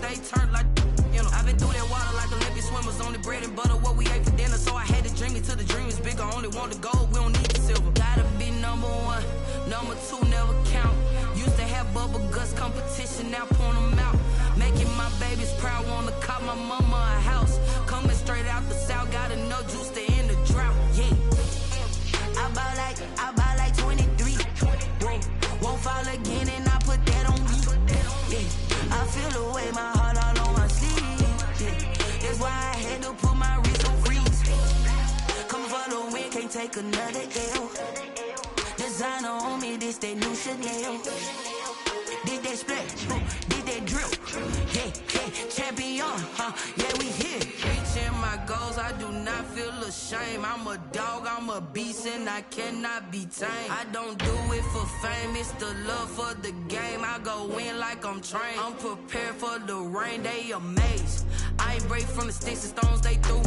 stay turned like, you know. I've been through that water like Olympic swimmers on the bread and butter, what we ate for dinner. So I had to dream it till the dream is bigger. Only want the gold, we don't need the silver. Gotta be number one, number two never count. Used to have bubble guts competition, now point them out. Making my babies proud, wanna cop my mama a house. Coming straight out the south, got enough juice to end the drought. Yeah. I buy like 23. Whoa. Won't fall again and I put that on me. Yeah. I feel the way, my heart all on my sleeve. Yeah. That's why I had to put my wrist on freeze. Coming for the win, can't take another L. Designer on me, this that new Chanel. Did that split, did that drill. Yeah, yeah, champion, yeah, we here. Reaching my goals, I do not feel ashamed. I'm a dog, I'm a beast, and I cannot be tamed. I don't do it for fame, it's the love for the game. I go in like I'm trained. I'm prepared for the rain, they amazed. I ain't break from the sticks and stones they threw.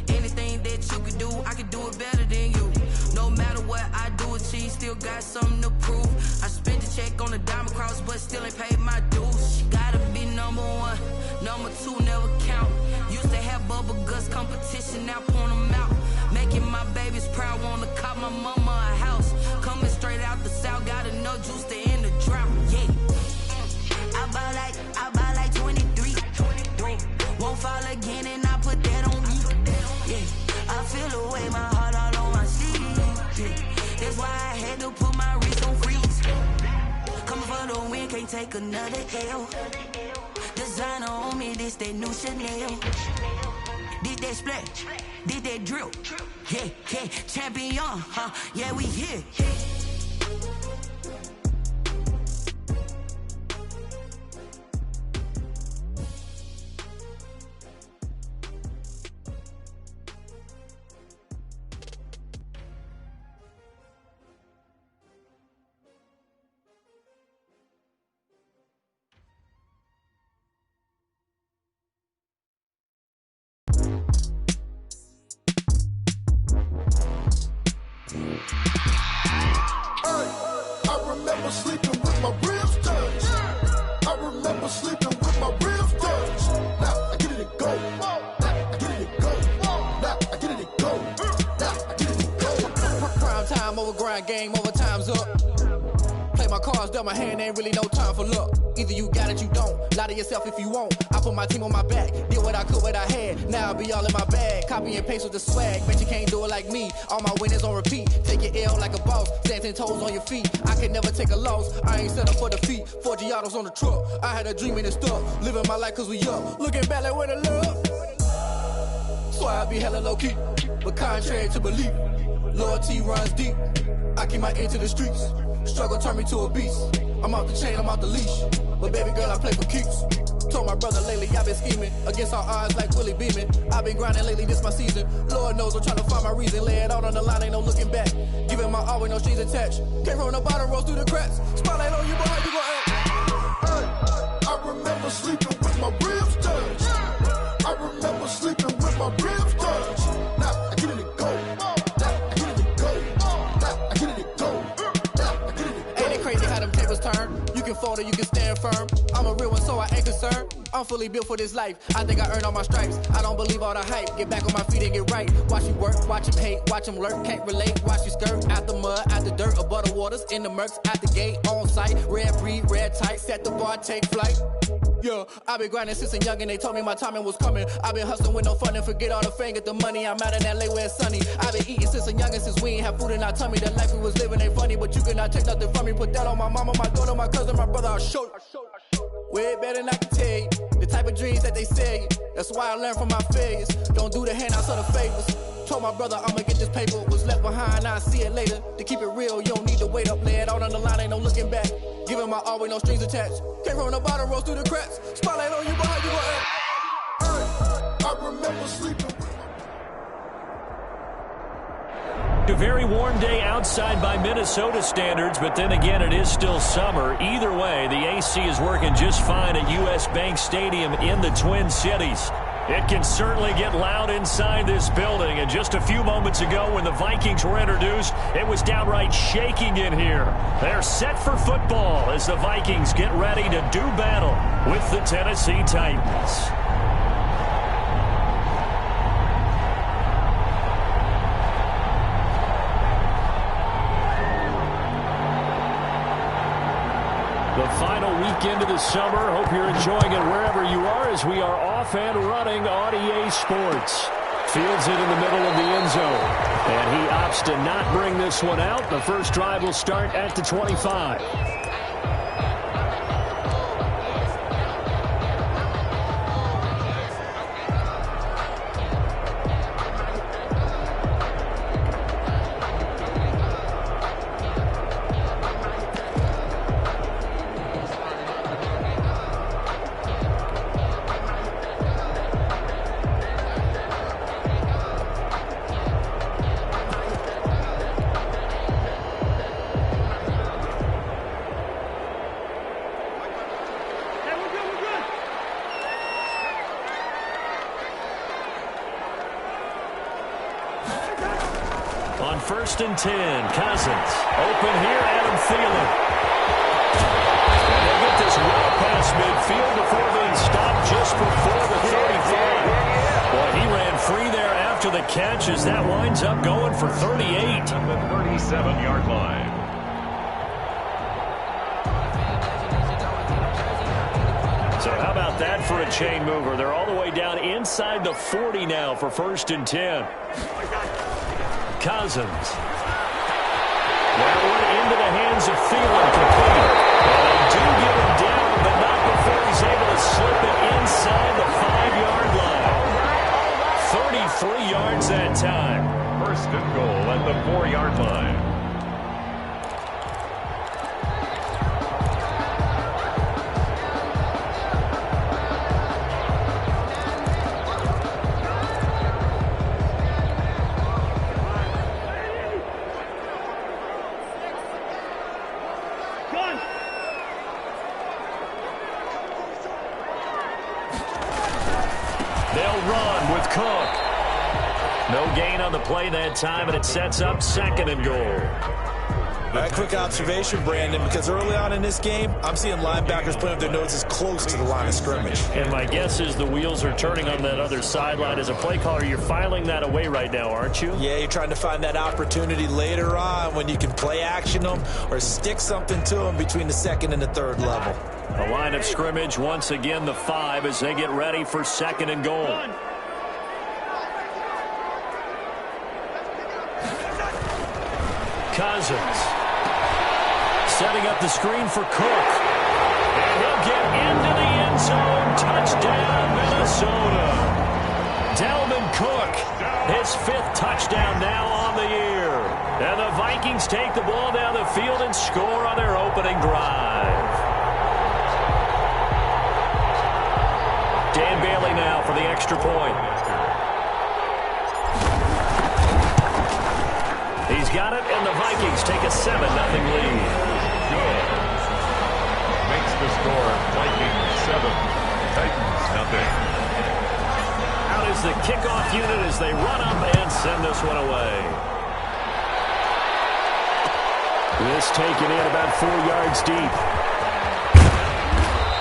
Anything that you could do, I could do it better than you. No matter what I do, achieve, still got something to prove. I spent the check on the diamond cross, but still ain't paid my dues. Gotta be number one, number two never count. Used to have bubble guts competition, now point them out. Making my babies proud, wanna cop my mama a house. Coming straight out the south, got enough juice to end the drought. Yeah. I buy like 23. Won't fall again and I put that on me. Yeah. I feel the way, my heart all on my sleeve. Yeah. That's why I had to put my wrist on freeze. Coming for the win, can't take another L. Designer on me, this that new Chanel. Did that split, did that drill. Yeah, yeah, champion, yeah, we here. Sleeping with my ribs touched. I remember sleeping with my ribs touched. Now I get it and go. Now I get it and go. Now I get it and go. Now I get it and go. Prime time over grind game, over time's up. Play my cards, dealt my hand, ain't really no time for luck. Either you got it, you don't. Lie to yourself if you won't. I put my team on my back, did what I could, what I had. Now I'll be all in my bag. Copy and paste with the swag. Bet you can't do it like me. All my winners on repeat. Take your L like a boss. Stand 10 toes on your feet. I can never take a loss. I ain't set up for defeat. 4 Giottos on the truck. I had a dream and it's stuck. Living my life cause we up. Looking back like where the love. So I be hella low key. But contrary to belief, loyalty runs deep. I keep my ear to the streets. Struggle turned me to a beast. I'm off the chain, I'm off the leash. But baby girl, I play for keeps. Told my brother lately, I've been scheming against all odds like Willie Beeman. I've been grinding lately, this my season. Lord knows I'm trying to find my reason. Lay it out on the line, ain't no looking back. Giving my all with no strings attached. Came from the bottom, rose through the cracks. Spotlight on you, but how you gon' act? Hey, I remember sleeping with my ribs touched. I remember sleeping with my ribs touched. Now I get it and go. Now I get it and go. Now I get it and go. Now I get it and go. Ain't it crazy how them tables turn? You can fold or you can stand firm. I'm a real one, so I ain't concerned. I'm fully built for this life. I think I earned all my stripes. I don't believe all the hype. Get back on my feet and get right. Watch you work, watch him hate, watch him lurk. Can't relate, watch you skirt. Out the mud, out the dirt, above the waters, in the murks, out the gate, on site. Red breed, red tight, set the bar, take flight. Yeah, I've been grinding since a young and they told me my timing was coming. I've been hustling with no fun and forget all the fame, get the money. I'm out in LA where it's sunny. I've been eating since a young and since we ain't have food in our tummy. The life we was living ain't funny, but you cannot take nothing from me. Put that on my mama, my daughter, my cousin, my brother, I'll show you. Way better than I can tell you. The type of dreams that they sell you. That's why I learned from my failures. Don't do the handouts or the favors. Told my brother I'ma get this paper. Was left behind, I'll see it later. To keep it real, you don't need to wait up. Lay it out on the line, ain't no looking back. Giving my all with no strings attached. Came from the bottom, rose through the cracks. Spotlight on you, but how you gon' act? I remember sleeping. A very warm day outside by Minnesota standards, but then again, it is still summer. Either way, the AC is working just fine at U.S. Bank Stadium in the Twin Cities. It can certainly get loud inside this building. And just a few moments ago when the Vikings were introduced, it was downright shaking in here. They're set for football as the Vikings get ready to do battle with the Tennessee Titans. The final weekend of the summer. Hope you're enjoying it wherever you are as we are off and running on EA Sports. Fields it in the middle of the end zone. And he opts to not bring this one out. The first drive will start at the 25. On 1st and 10, Cousins. Open here, Adam Thielen. And they get this well past midfield before being stopped just before the 35. Boy, he ran free there after the catch as that winds up going for 38. At the 37-yard line. So how about that for a chain mover? They're all the way down inside the 40 now for 1st and 10. Cousins. That one into the hands of Thielen, complete. And they do get him down, but not before he's able to slip it inside the 5-yard line. 33 yards that time. 1st and goal at the 4-yard line. They'll run with Cook. No gain on the play that time, and it sets up 2nd and goal. All right, quick observation, Brandon, because early on in this game, I'm seeing linebackers putting up their noses close to the line of scrimmage. And my guess is the wheels are turning on that other sideline. As a play caller, you're filing that away right now, aren't you? Yeah, you're trying to find that opportunity later on when you can play action them or stick something to them between the 2nd and the 3rd level. The line of scrimmage, once again, the 5 as they get ready for 2nd and goal. Cousins. Setting up the screen for Cook. And he'll get into the end zone. Touchdown, Minnesota. Dalvin Cook, his 5th touchdown now on the year. And the Vikings take the ball down the field and score on their opening drive. Dan Bailey now for the extra point. He's got it, and the Vikings take a 7-0 lead. Good. Makes the score Vikings 7, Titans 0. Out is the kickoff unit as they run up and send this one away. This taken in about 4 yards deep.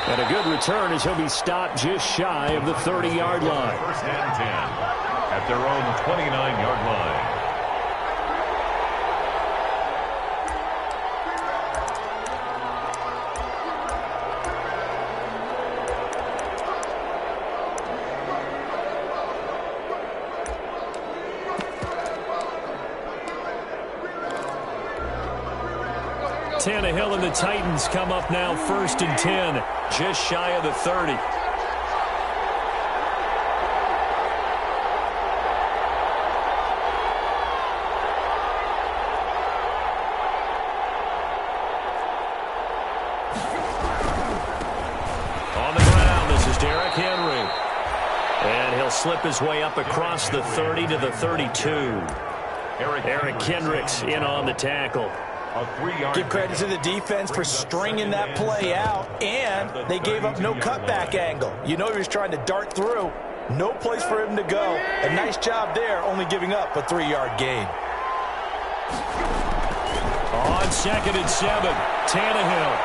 And a good return as he'll be stopped just shy of the 30-yard line. 1st and 10 at their own 29-yard line. Tannehill and the Titans come up now 1st and 10, just shy of the 30. On the ground, this is Derrick Henry. And he'll slip his way up across the 30 to the 32. Eric Kendricks in on the tackle. Give credit to the defense for stringing that play out, and they gave up no cutback angle. You know he was trying to dart through. No place for him to go. A nice job there, only giving up a 3-yard gain. On 2nd and 7, Tannehill.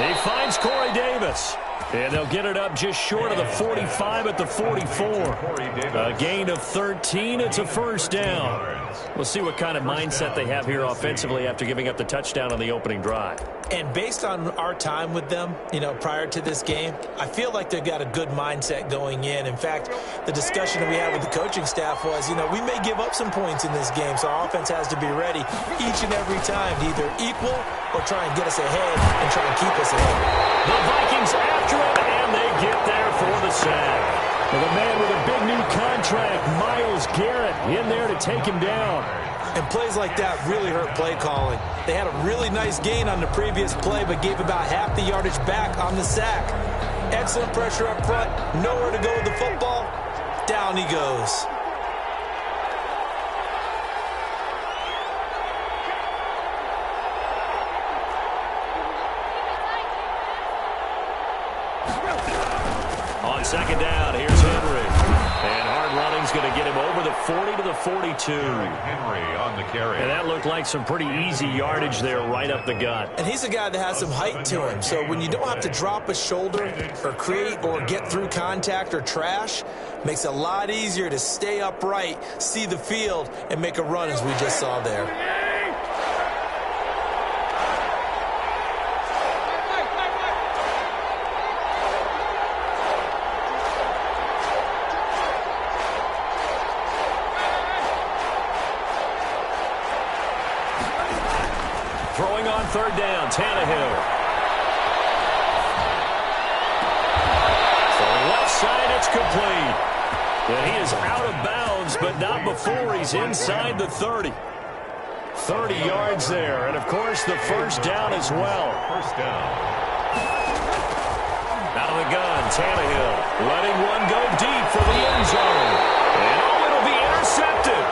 He finds Corey Davis. And they'll get it up just short of the 45 at the 44. A gain of 13. It's a first down. We'll see what kind of mindset they have here offensively after giving up the touchdown on the opening drive. And based on our time with them, prior to this game, I feel like they've got a good mindset going in. In fact, the discussion that we had with the coaching staff was, we may give up some points in this game, so our offense has to be ready each and every time to either equal or try and get us ahead and try and keep us ahead. The Vikings after it, and they get there for the sack. With a man with a big new contract, Myles Garrett, in there to take him down. And plays like that really hurt play calling. They had a really nice gain on the previous play, but gave about half the yardage back on the sack. Excellent pressure up front, nowhere to go with the football. Down he goes. On 2nd down, here's Henry. And hard running's going to get him over the 40 to the 42. Henry on the carry. And that looked like some pretty easy yardage there right up the gut. And he's a guy that has some height to him. So when you don't have to drop a shoulder or create or get through contact or trash, makes it a lot easier to stay upright, see the field, and make a run as we just saw there. Throwing on 3rd down, Tannehill. For the left side, it's complete. And he is out of bounds, but not before he's inside the 30. 30 yards there, and of course the first down as well. First down. Out of the gun, Tannehill letting one go deep for the end zone. And it'll be intercepted.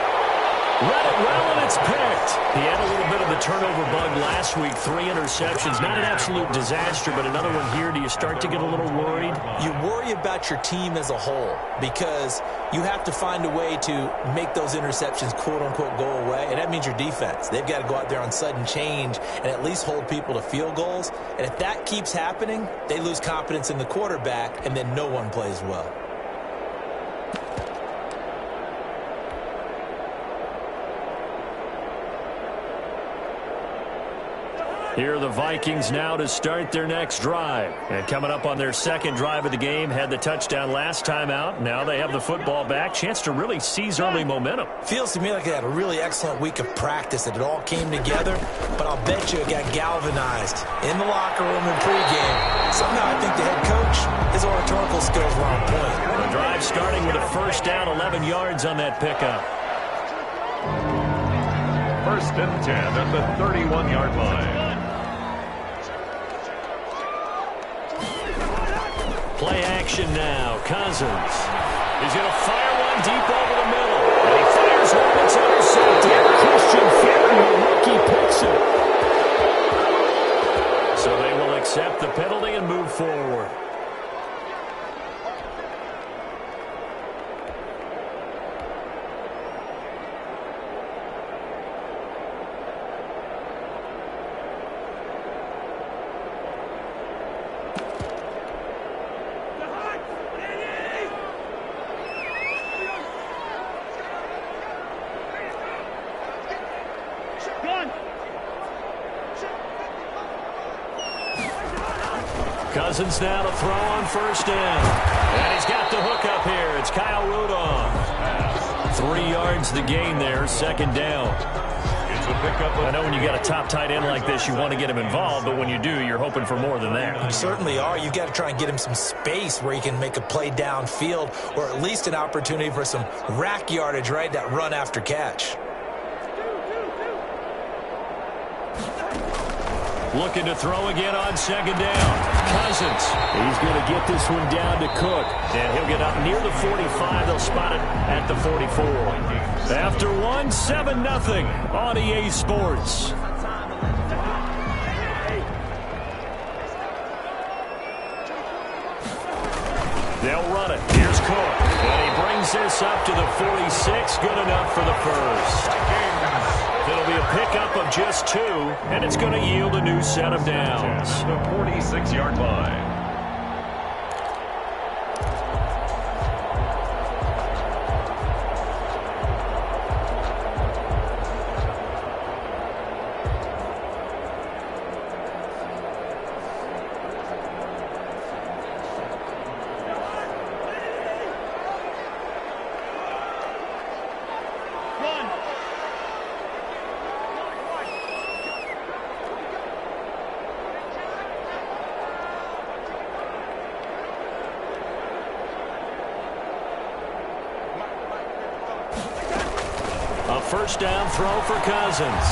Read it well, and it's picked. He had a little bit of the turnover bug last week, 3 interceptions. Not an absolute disaster, but another one here. Do you start to get a little worried? You worry about your team as a whole because you have to find a way to make those interceptions, quote-unquote, go away, and that means your defense. They've got to go out there on sudden change and at least hold people to field goals. And if that keeps happening, they lose confidence in the quarterback, and then no one plays well. Here are the Vikings now to start their next drive. And coming up on their 2nd drive of the game, had the touchdown last time out. Now they have the football back. Chance to really seize early momentum. Feels to me like they had a really excellent week of practice, that it all came together. But I'll bet you it got galvanized in the locker room in pregame. Somehow I think the head coach, his oratorical skills were on point. The drive starting with a first down, 11 yards on that pickup. 1st and 10 at the 31-yard line. Play action now. Cousins. He's going to fire one deep over the middle. And he fires one that's intercepted. Christian Fury, the rookie, picks it. So they will accept the penalty and move forward. Cousins now to throw on 1st down. And he's got the hook up here. It's Kyle Rudolph. 3 yards the gain there, 2nd down. I know when you got a top tight end like this, you want to get him involved, but when you do, you're hoping for more than that. You certainly are. You've got to try and get him some space where he can make a play downfield, or at least an opportunity for some rack yardage, right? That run after catch. Looking to throw again on 2nd down. Cousins. He's going to get this one down to Cook. And he'll get up near the 45. They'll spot it at the 44. After 7-0 on EA Sports. They'll run it. Here's Cook. And he brings this up to the 46. Good enough for the first. It'll be a pickup of just 2, and it's going to yield a new set of downs. The 46-yard line. First down throw for Cousins.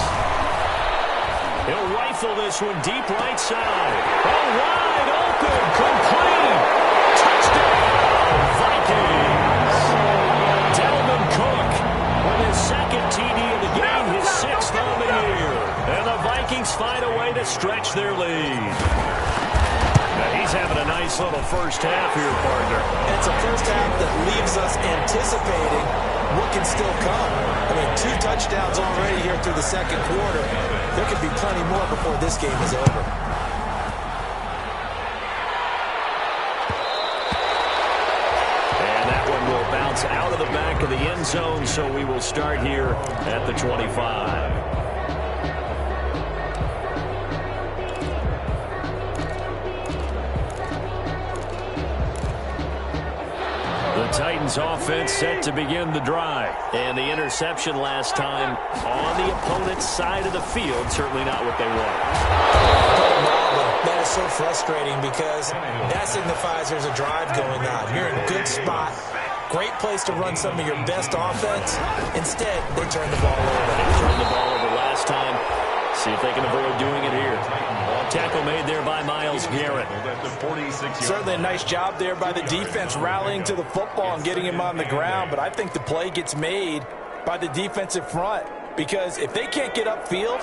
He'll rifle this one deep right side. Oh, wide open, complete. Touchdown, Vikings. Dalvin Cook with his second TD of the game, his 6th on the year. And the Vikings find a way to stretch their lead. Now he's having a nice little first half here, partner. It's a first half that leaves us anticipating what can still come. I mean, 2 touchdowns already here through the second quarter. There could be plenty more before this game is over. And that one will bounce out of the back of the end zone, so we will start here at the 25. Titans offense set to begin the drive. And the interception last time on the opponent's side of the field, certainly not what they want. That is so frustrating because that signifies there's a drive going on. You're in a good spot. Great place to run some of your best offense. Instead, they turn the ball over. They turned the ball over last time. See if they can avoid doing it here. Tackle made there by Myles Garrett. Certainly a nice job there by the defense rallying to the football and getting him on the ground, but I think the play gets made by the defensive front because if they can't get upfield,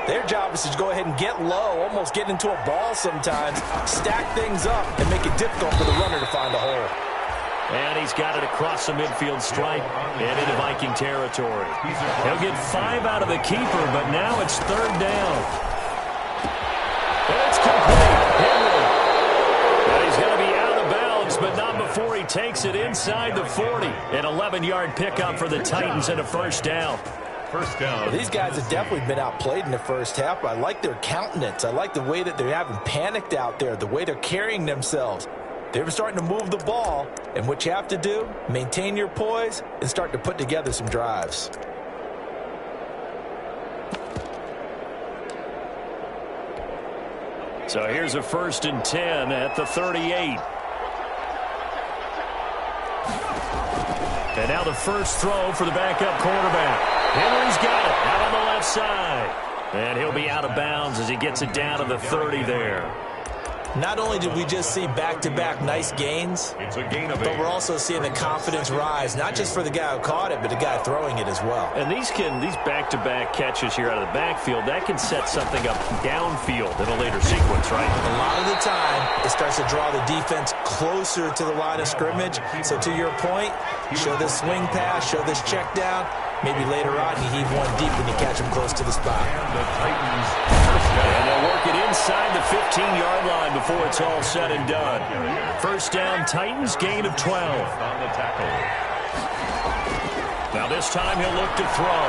their job is to go ahead and get low, almost get into a ball sometimes, stack things up, and make it difficult for the runner to find a hole. And he's got it across the midfield stripe and into Viking territory. He'll get 5 out of the keeper, but now it's 3rd down. It's complete. Henry. Now he's going to be out of bounds, but not before he takes it inside the 40. An 11-yard pickup for the Titans and a first down. First down. Well, these guys have definitely been outplayed in the first half. I like their countenance. I like the way that they haven't panicked out there, the way they're carrying themselves. They're starting to move the ball, and what you have to do, maintain your poise and start to put together some drives. So here's a 1st and 10 at the 38. And now the first throw for the backup quarterback. Henry's got it out on the left side. And he'll be out of bounds as he gets it down to the 30 there. Not only did we just see back-to-back nice gains, but we're also seeing the confidence rise, not just for the guy who caught it, but the guy throwing it as well. And these back-to-back catches here out of the backfield, that can set something up downfield in a later sequence, right? A lot of the time, it starts to draw the defense closer to the line of scrimmage. So to your point, show this swing pass, show this check down. Maybe later on you heave one deep when you catch him close to the spot. The Titans and they'll work it inside the 15-yard line before it's all said and done. First down, Titans, gain of 12. on the tackle. Now this time he'll look to throw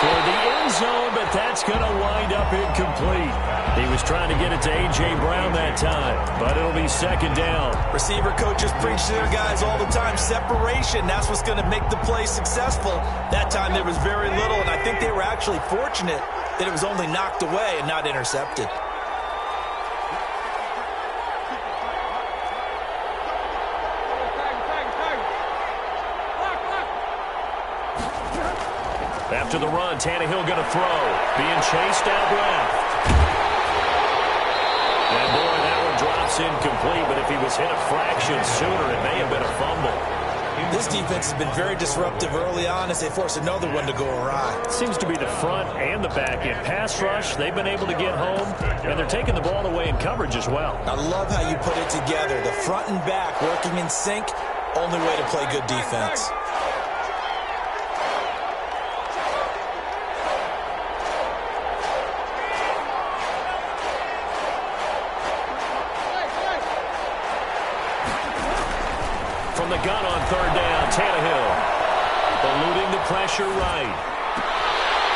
toward the end zone, but that's going to wind up incomplete. He was trying to get it to A.J. Brown that time, but it'll be 2nd down. Receiver coaches preach to their guys all the time. Separation, that's what's going to make the play successful. That time there was very little, and I think they were actually fortunate that it was only knocked away and not intercepted. After the run, Tannehill going to throw. Being chased out left. And boy, that one drops incomplete, but if he was hit a fraction sooner, it may have been a fumble. This defense has been very disruptive early on as they force another one to go awry. Seems to be the front and the back end. Pass rush, they've been able to get home, and they're taking the ball away in coverage as well. I love how you put it together. The front and back working in sync, only way to play good defense. From the gun on third down, Tannehill eluding the pressure right.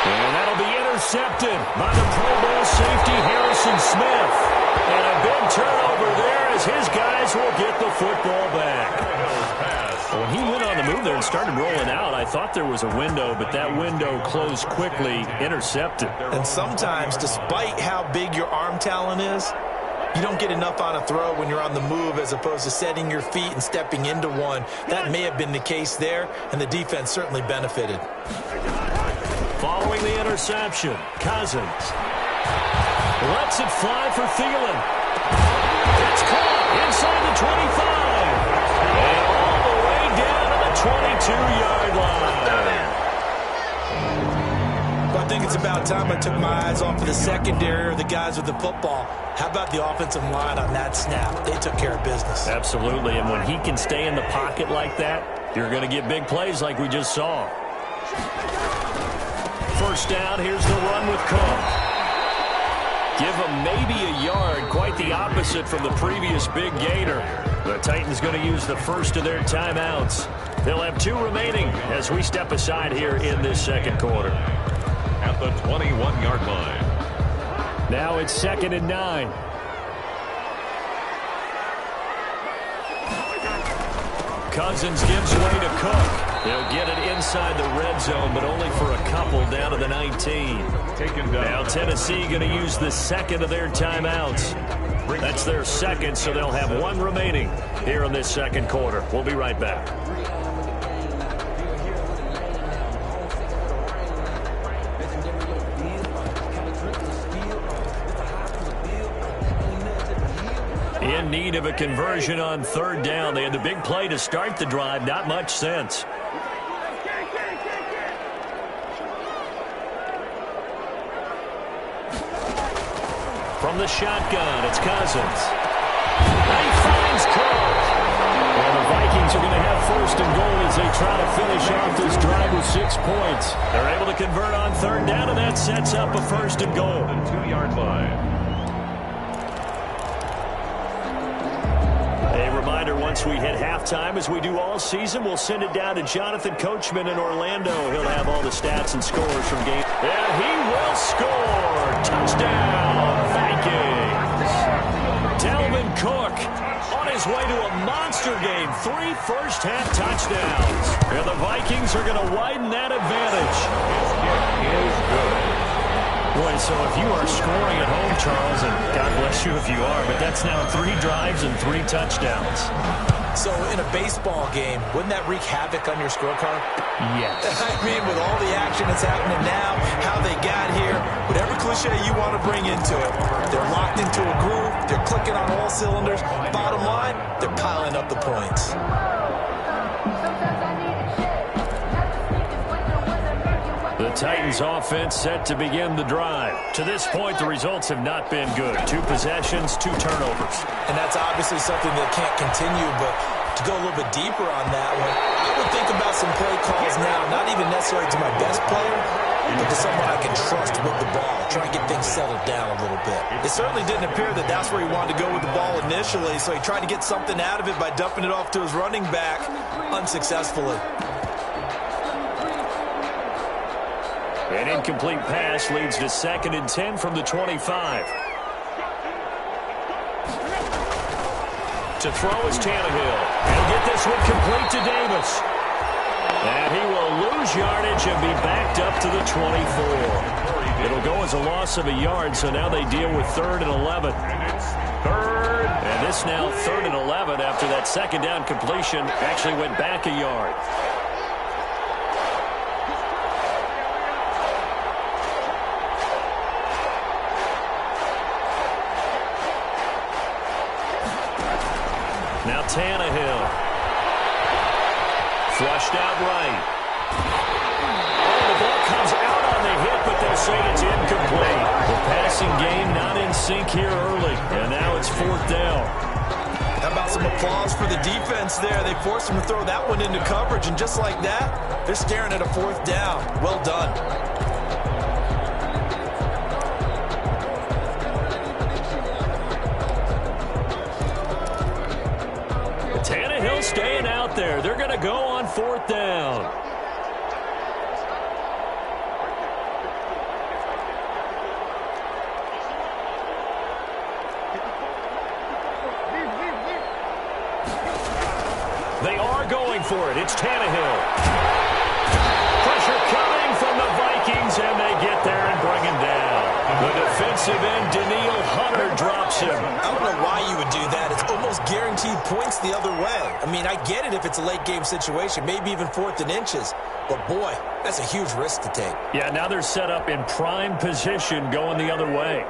And that'll be intercepted by the Pro Bowl safety Harrison Smith. And a big turnover there as his guys will get the football back. When he went on the move there and started rolling out, I thought there was a window, but that window closed quickly, intercepted. And sometimes, despite how big your arm talent is, you don't get enough on a throw when you're on the move as opposed to setting your feet and stepping into one. That may have been the case there, and the defense certainly benefited. Following the interception, Cousins lets it fly for Thielen. It's caught inside the 25. And all the way down to the 22-yard line. I think it's about time I took my eyes off of the secondary or the guys with the football. How about the offensive line on that snap? They took care of business. Absolutely, and when he can stay in the pocket like that, you're going to get big plays like we just saw. First down, here's the run with Cook. Give him maybe a yard, quite the opposite from the previous big gainer. The Titans going to use the first of their timeouts. They'll have 2 remaining as we step aside here in this second quarter. At the 21-yard line. Now it's 2nd and 9. Cousins gives way to Cook. They'll get it inside the red zone, but only for a couple down to the 19. Taken down. Now Tennessee going to use the second of their timeouts. That's their second, so they'll have 1 remaining here in this second quarter. We'll be right back. In need of a conversion on third down. They had the big play to start the drive. Not much sense. From the shotgun, it's Cousins. He finds Cook. And the Vikings are going to have first and goal as they try to finish off this drive with 6 points. They're able to convert on third down, and that sets up a first and goal. The 2-yard line. A reminder, once we hit halftime, as we do all season, we'll send it down to Jonathan Coachman in Orlando. He'll have all the stats and scores from game. And he will score. Touchdown, Vikings. Dalvin Cook on his way to a monster game. 3 first-half touchdowns. And the Vikings are going to widen that advantage. It is good. Boy, so if you are scoring at home, Charles, and God bless you if you are, but that's now 3 drives and 3 touchdowns. So in a baseball game, wouldn't that wreak havoc on your scorecard? Yes. I mean, with all the action that's happening now, how they got here, whatever cliche you want to bring into it, they're locked into a groove, they're clicking on all cylinders. Bottom line, they're piling up the points. The Titans offense set to begin the drive. To this point, the results have not been good. 2 possessions, 2 turnovers. And that's obviously something that can't continue, but to go a little bit deeper on that one, I would think about some play calls now, not even necessarily to my best player, but to someone I can trust with the ball, try and get things settled down a little bit. It certainly didn't appear that that's where he wanted to go with the ball initially, so he tried to get something out of it by dumping it off to his running back unsuccessfully. An incomplete pass leads to 2nd and 10 from the 25. To throw is Tannehill. He'll get this one complete to Davis. And he will lose yardage and be backed up to the 24. It'll go as a loss of a yard, so now they deal with 3rd and 11. Third. And this now 3rd and 11 after that second down completion actually went back a yard. Now Tannehill. Flushed out right. Oh, the ball comes out on the hit, but they'll say it's incomplete. The passing game not in sync here early, and now it's 4th down. How about some applause for the defense there? They forced him to throw that one into coverage, and just like that, they're staring at a 4th down. Well done. Tannehill staying out there. They're going to go on 4th down. They are going for it. It's Tannehill. Pressure coming from the Vikings, and they get there and bring him down. The defensive end, Daniil Hunter, drops him. I don't know why you would do that. It's almost guaranteed points the other way. I mean, I get it if it's a late-game situation, maybe even 4th and inches. But, boy, that's a huge risk to take. Yeah, now they're set up in prime position going the other way.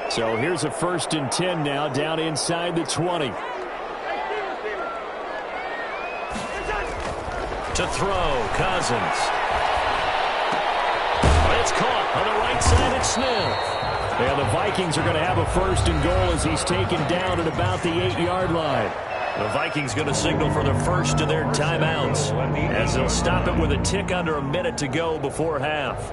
So here's a 1st and 10 now, down inside the 20. To throw, Cousins. It's caught on the right side. It's Smith. And the Vikings are going to have a 1st and goal as he's taken down at about the 8-yard line. The Vikings going to signal for the first of their timeouts as they'll stop it with a tick under a minute to go before half.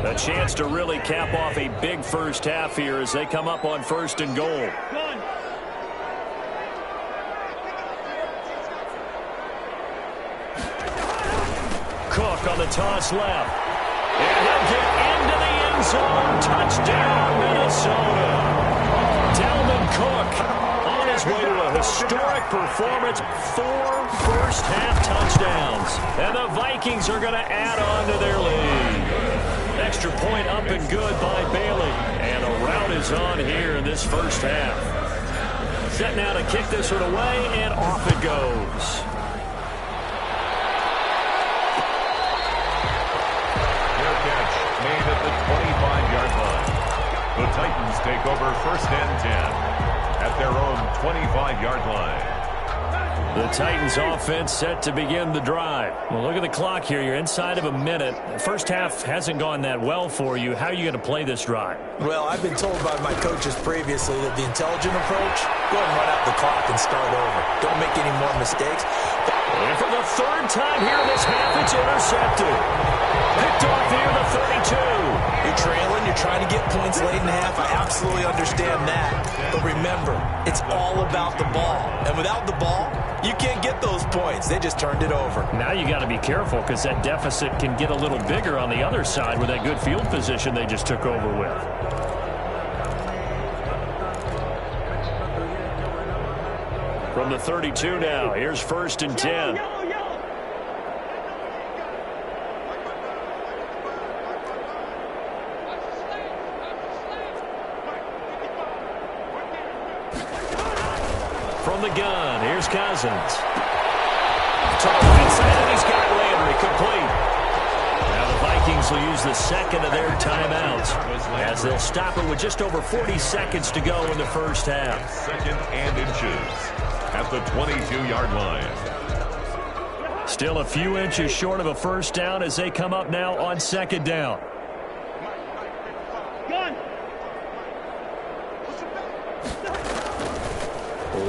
A chance to really cap off a big first half here as they come up on 1st and goal. Cook on the toss left. And he'll get into the end zone. Touchdown, Minnesota. Dalvin Cook on his way to a historic performance. 4 first-half touchdowns. And the Vikings are going to add on to their lead. Extra point up and good by Bailey. And a rout is on here in this first half. Set now to kick this one away, and off it goes. Made at the 25-yard line. The Titans take over 1st and 10 at their own 25-yard line. The Titans offense set to begin the drive. Well, look at the clock here. You're inside of a minute. The first half hasn't gone that well for you. How are you going to play this drive? Well, I've been told by my coaches previously that the intelligent approach, go ahead and run out the clock and start over. Don't make any more mistakes. And for the 3rd time here in this half, it's intercepted. Picked off here, the 32. You're trailing, you're trying to get points late in the half. I absolutely understand that. But remember, it's all about the ball. And without the ball, you can't get those points. They just turned it over. Now you got to be careful because that deficit can get a little bigger on the other side with that good field position they just took over with. From the 32 now, here's 1st and 10. From the gun, here's Cousins. Inside, and he's got Landry complete. Now the Vikings will use the 2nd of their timeouts as they'll stop it with just over 40 seconds to go in the first half. 2nd and inches at the 22-yard line. Still a few inches short of a first down as they come up now on 2nd down.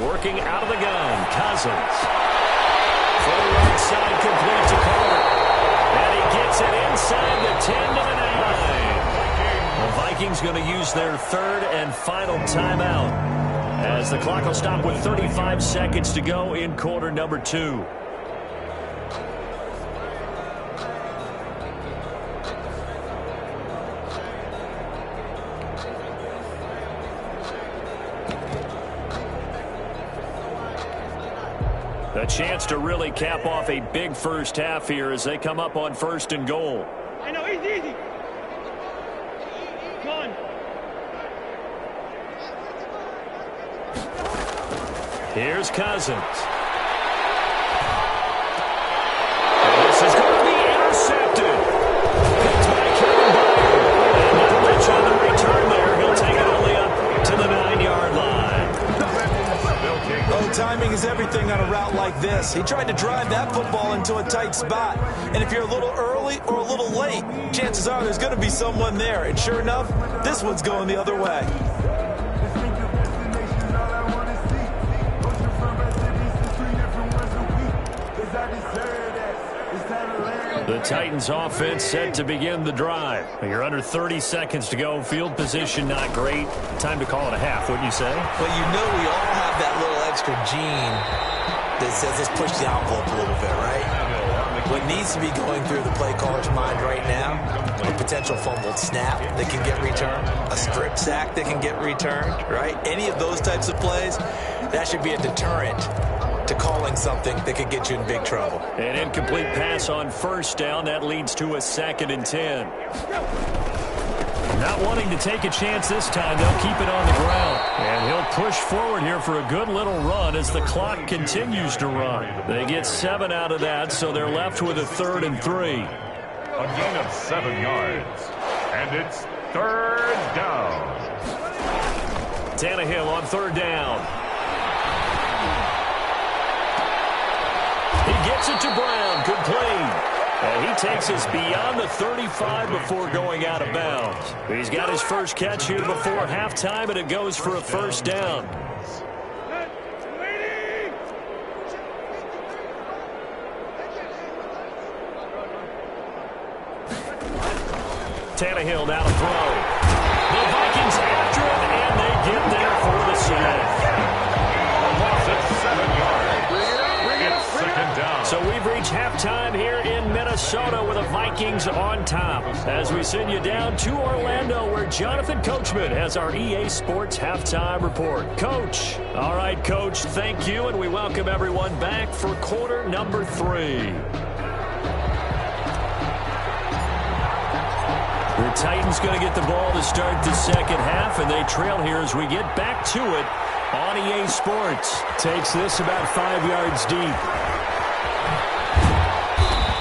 Working out of the gun, Cousins. From the right side, complete to Carter. And he gets it inside the 10 to the 9. The Vikings going to use their 3rd and final timeout as the clock will stop with 35 seconds to go in quarter number 2. A chance to really cap off a big first half here as they come up on 1st and goal. I know, easy. Come on. Here's Cousins. And this is going to be intercepted. Picked by Kevin Byard. And no pitch on the return there. He'll take it only up to the 9-yard line. like this. He tried to drive that football into a tight spot. And if you're a little early or a little late, chances are there's going to be someone there. And sure enough, this one's going the other way. The Titans offense set to begin the drive. You're under 30 seconds to go. Field position not great. Time to call it a half, wouldn't you say? Well, you know we all have that little extra gene that says let's push the envelope a little bit, right? What needs to be going through the play caller's mind right now, a potential fumbled snap that can get returned, a strip sack that can get returned, right? Any of those types of plays, that should be a deterrent to calling something that could get you in big trouble. An incomplete pass on first down. That leads to a 2nd and 10. Not wanting to take a chance this time. They'll keep it on the ground. And he'll push forward here for a good little run as the clock continues to run. They get 7 out of that, so they're left with a 3rd and 3. A gain of 7 yards. And it's 3rd down. Tannehill on 3rd down. He gets it to Brown. Good play. And he takes us beyond the 35 before going out of bounds. He's got his first catch here before halftime, and it goes for a 1st down. Tannehill now to throw. The Vikings after him, and they get there for the sack. A loss of 7 yards. It's 2nd down. So we've reached halftime here in Minnesota with the Vikings on top. As we send you down to Orlando, where Jonathan Coachman has our EA Sports halftime report. Coach. All right, Coach, thank you, and we welcome everyone back for quarter number 3. The Titans going to get the ball to start the 2nd half, and they trail here as we get back to it on EA Sports. Takes this about 5 yards deep.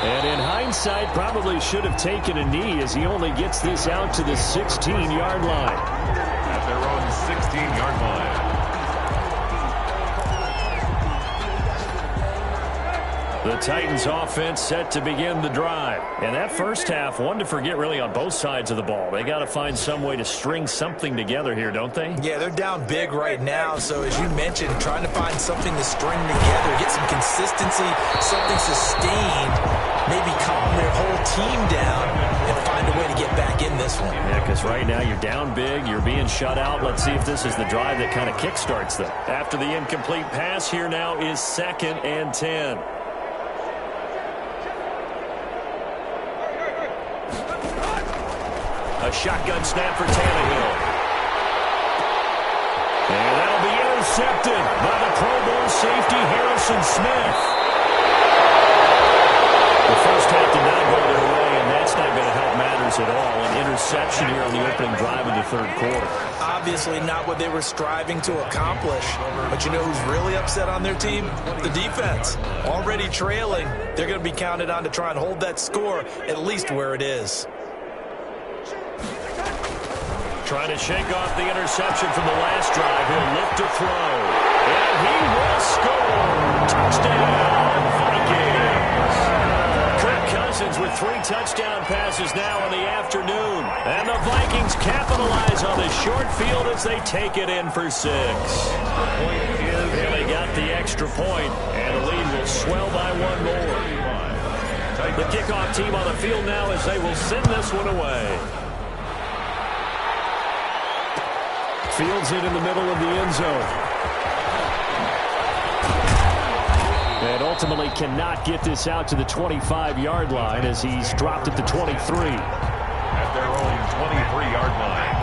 And in hindsight, probably should have taken a knee as he only gets this out to the 16-yard line. At their own 16-yard line. The Titans offense set to begin the drive. And that first half, one to forget really on both sides of the ball. They got to find some way to string something together here, don't they? Yeah, they're down big right now. So as you mentioned, trying to find something to string together, get some consistency, something sustained, maybe calm their whole team down and find a way to get back in this one. Yeah, because right now you're down big, you're being shut out. Let's see if this is the drive that kind of kickstarts them. After the incomplete pass, here now is 2nd and 10. A shotgun snap for Tannehill. And that'll be intercepted by the Pro Bowl safety Harrison Smith. The first half did not go their way, and that's not going to help matters at all. An interception here on the opening drive of the 3rd quarter. Obviously not what they were striving to accomplish. But you know who's really upset on their team? The defense. Already trailing. They're going to be counted on to try and hold that score at least where it is. Trying to shake off the interception from the last drive. He'll look to throw. And he will score. Touchdown, Vikings. Kirk Cousins with 3 touchdown passes now in the afternoon. And the Vikings capitalize on the short field as they take it in for 6. And they got the extra point, and the lead will swell by 1 more. The kickoff team on the field now as they will send this one away. Fields it in the middle of the end zone. And ultimately cannot get this out to the 25-yard line as he's dropped at the 23. At their own 23-yard line.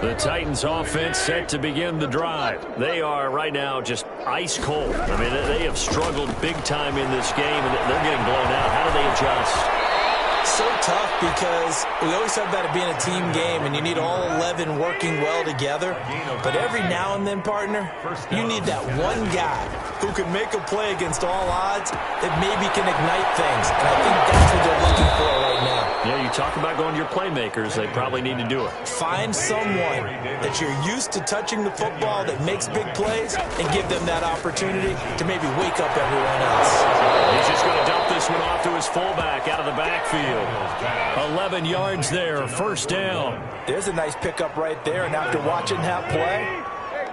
The Titans offense set to begin the drive. They are right now just ice cold. I mean, they have struggled big time in this game, and they're getting blown out. How do they adjust? so tough because we always talk about it being a team game and you need all 11 working well together. But every now and then, partner, you need that one guy who can make a play against all odds that maybe can ignite things. And I think that's what they're looking for right now. Yeah, you talk about going to your playmakers. They probably need to do it. Find someone that you're used to touching the football that makes big plays and give them that opportunity to maybe wake up everyone else. He's just going to dump this one off to his fullback out of the backfield. 11 yards there, first down. There's a nice pickup right there, and after watching that play,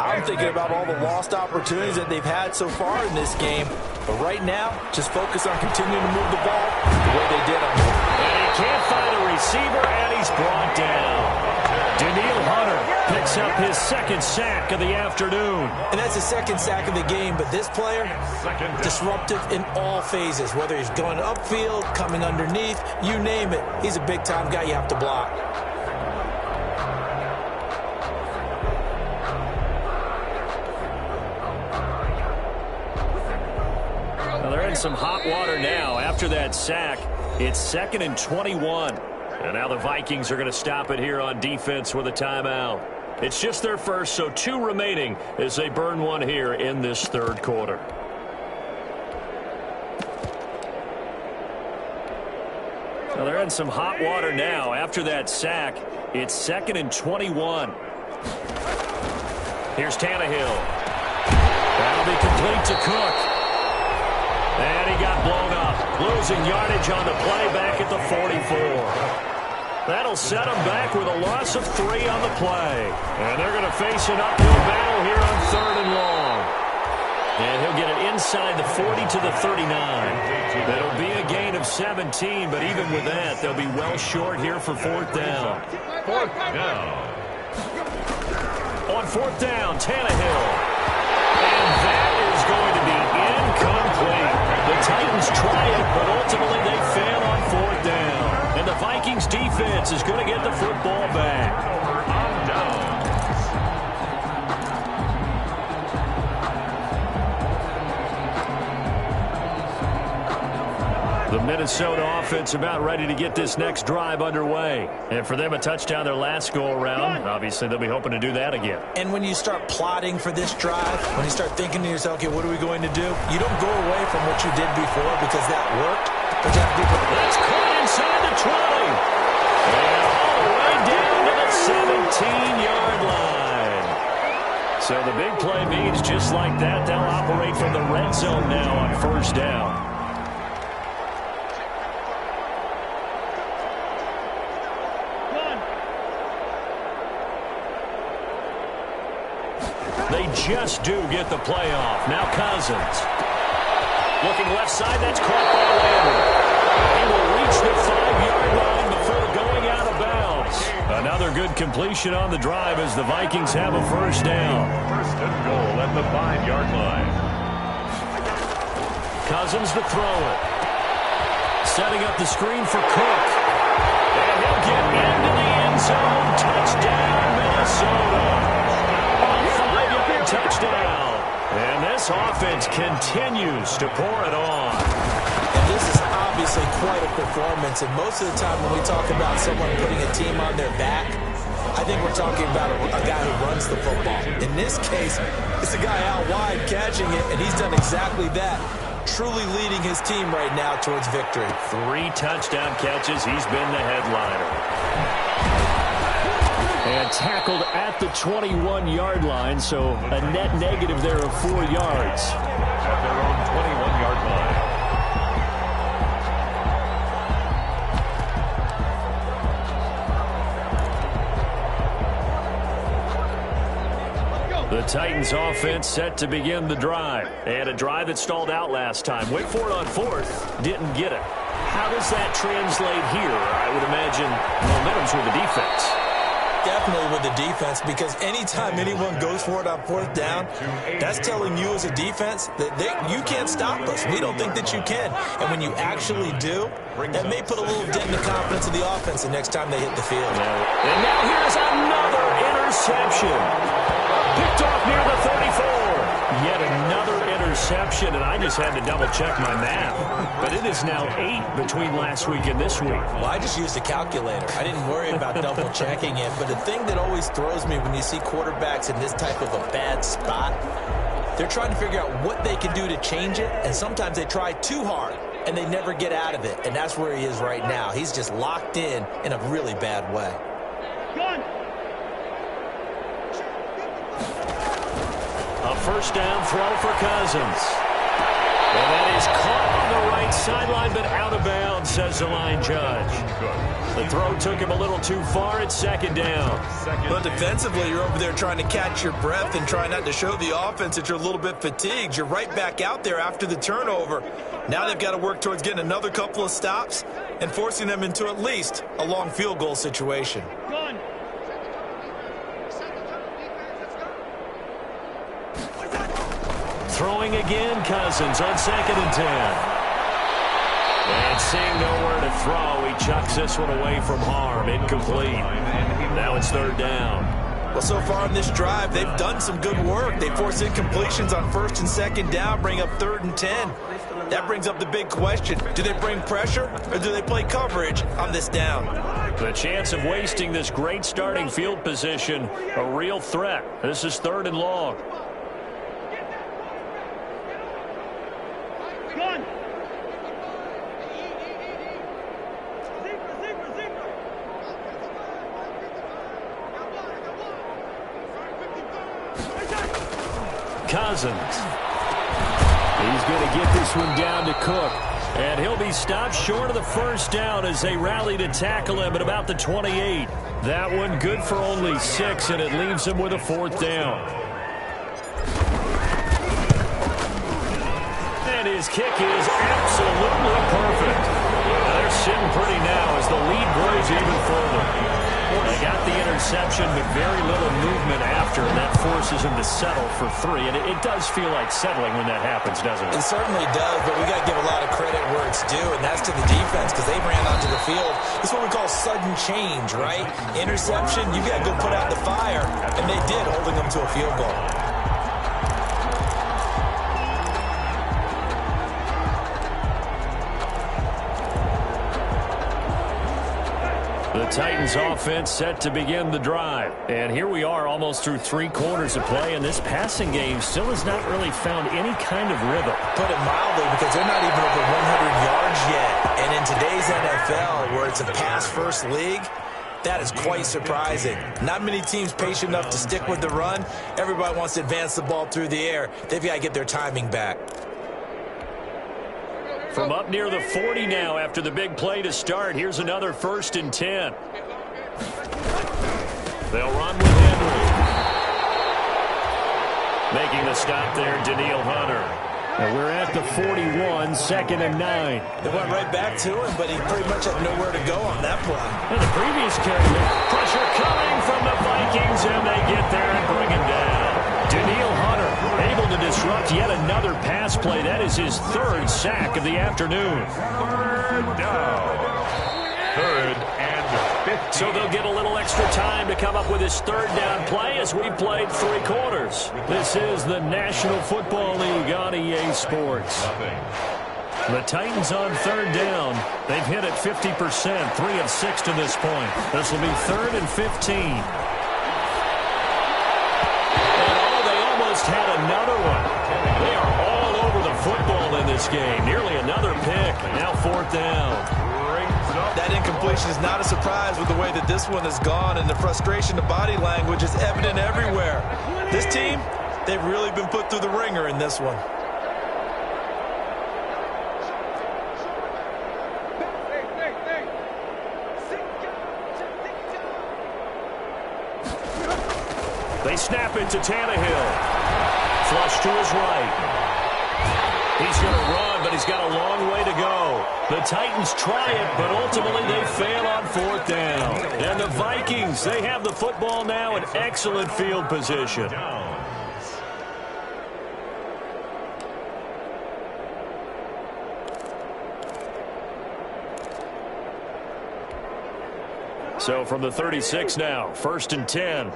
I'm thinking about all the lost opportunities that they've had so far in this game. But right now, just focus on continuing to move the ball the way they did on the And he can't find a receiver, and he's brought down. Daniil Hunter picks up his second sack of the afternoon. And that's the second sack of the game, but this player, disruptive in all phases, whether he's going upfield, coming underneath, you name it. He's a big-time guy you have to block. Well, they're in some hot water now after that sack. It's 2nd and 21. And now the Vikings are going to stop it here on defense with a timeout. It's just their first, so 2 remaining as they burn one here in this third quarter. Well, they're in some hot water now after that sack. It's 2nd and 21. Here's Tannehill. That'll be complete to Cook. And he got blown up. Losing yardage on the play back at the 44. That'll set him back with a loss of 3 on the play. And they're going to face an uphill battle here on 3rd and long. And he'll get it inside the 40 to the 39. It'll be a gain of 17, but even with that, they'll be well short here for 4th down. 4th down. On 4th down, Tannehill. And that is going to be incomplete. The Titans try it, but ultimately they fail on 4th down. And the Vikings defense is going to get the football back. On down. The Minnesota offense about ready to get this next drive underway. And for them, a touchdown their last go-around. Obviously, they'll be hoping to do that again. And when you start plotting for this drive, when you start thinking to yourself, okay, what are we going to do? You don't go away from what you did before because that worked. But you have to do That's caught inside the 20. And all the way down to the 17-yard line. So the big play means just like that, they'll operate from the red zone now on 1st down. They just do get the play off. Now Cousins. Looking left side, that's caught by Landry. He will reach the 5-yard line before going out of bounds. Another good completion on the drive as the Vikings have a 1st down. 1st and goal at the 5-yard line. Cousins to throw it. Setting up the screen for Cook. And he'll get into the end zone. Touchdown, Minnesota. Touchdown. And this offense continues to pour it on. And this is obviously quite a performance. And most of the time when we talk about someone putting a team on their back, I think we're talking about a guy who runs the football. In this case, it's a guy out wide catching it, and he's done exactly that. Truly leading his team right now towards victory. 3 touchdown catches. He's been the headliner. And tackled at the 21-yard line, so a net negative there of 4 yards. At their own 21-yard line. The Titans offense set to begin the drive. And a drive that stalled out last time. Went for it on 4th, didn't get it. How does that translate here? I would imagine momentum's with the defense. Definitely with the defense, because anytime anyone goes for it on 4th down, that's telling you as a defense that you can't stop us. We don't think that you can. And when you actually do, that may put a little dent in the confidence of the offense the next time they hit the field. And now here's another interception. Picked off near the 34. Yet another interception. interception, and I just had to double-check my math. But it is now 8 between last week and this week. Well, I just used a calculator. I didn't worry about double-checking it. But the thing that always throws me when you see quarterbacks in this type of a bad spot, they're trying to figure out what they can do to change it, and sometimes they try too hard, and they never get out of it. And that's where he is right now. He's just locked in a really bad way. A first down throw for Cousins. And that is caught on the right sideline, but out of bounds, says the line judge. The throw took him a little too far. It's second down. But defensively, you're over there trying to catch your breath and try not to show the offense that you're a little bit fatigued. You're right back out there after the turnover. Now they've got to work towards getting another couple of stops and forcing them into at least a long field goal situation. Throwing again, Cousins on 2nd and 10. And seeing nowhere to throw, he chucks this one away from harm. Incomplete. Now it's 3rd down. Well, so far in this drive, they've done some good work. They force incompletions on 1st and 2nd down, bring up 3rd and 10. That brings up the big question. Do they bring pressure or do they play coverage on this down? The chance of wasting this great starting field position, a real threat. This is 3rd and long. Cousins. He's going to get this one down to Cook. And he'll be stopped short of the first down as they rally to tackle him at about the 28. That one good for only 6, and it leaves him with a 4th down. And his kick is absolutely perfect. Now they're sitting pretty now as the lead grows even further. They got the interception, but very little movement after, and that forces him to settle for 3. And it does feel like settling when that happens, doesn't it? It certainly does, but we got to give a lot of credit where it's due, and that's to the defense because they ran onto the field. It's what we call sudden change, right? Interception, you got to go put out the fire, and they did, holding them to a field goal. The Titans offense set to begin the drive. And here we are almost through 3 quarters of play, and this passing game still has not really found any kind of rhythm. Put it mildly, because they're not even over 100 yards yet. And in today's NFL, where it's a pass-first league, that is quite surprising. Not many teams patient enough to stick with the run. Everybody wants to advance the ball through the air. They've got to get their timing back. From up near the 40 now after the big play to start, here's another 1st and 10. They'll run with Henry. Making the stop there, Daniil Hunter. And we're at the 41, 2nd and 9. They went right back to him, but he pretty much had nowhere to go on that play. And the previous carry, pressure coming from the Vikings, and they get there and bring him down. Daniil Hunter able to disrupt yet another pass play. That is his 3rd sack of the afternoon. 3rd down. 3rd and 15. So they'll get a little extra time to come up with his 3rd down play as we've played 3 quarters. This is the National Football League on EA Sports. The Titans on 3rd down. They've hit it 50%, 3 of 6 to this point. This will be 3rd and 15. Had another one. They are all over the football in this game. Nearly another pick. Now 4th down. That incompletion is not a surprise with the way that this one has gone, and the frustration, the body language is evident everywhere. This team, they've really been put through the ringer in this one. They snap it to Tannehill. Flush to his right. He's going to run, but he's got a long way to go. The Titans try it, but ultimately they fail on 4th down. And the Vikings, they have the football now in excellent field position. So from the 36 now, 1st and 10.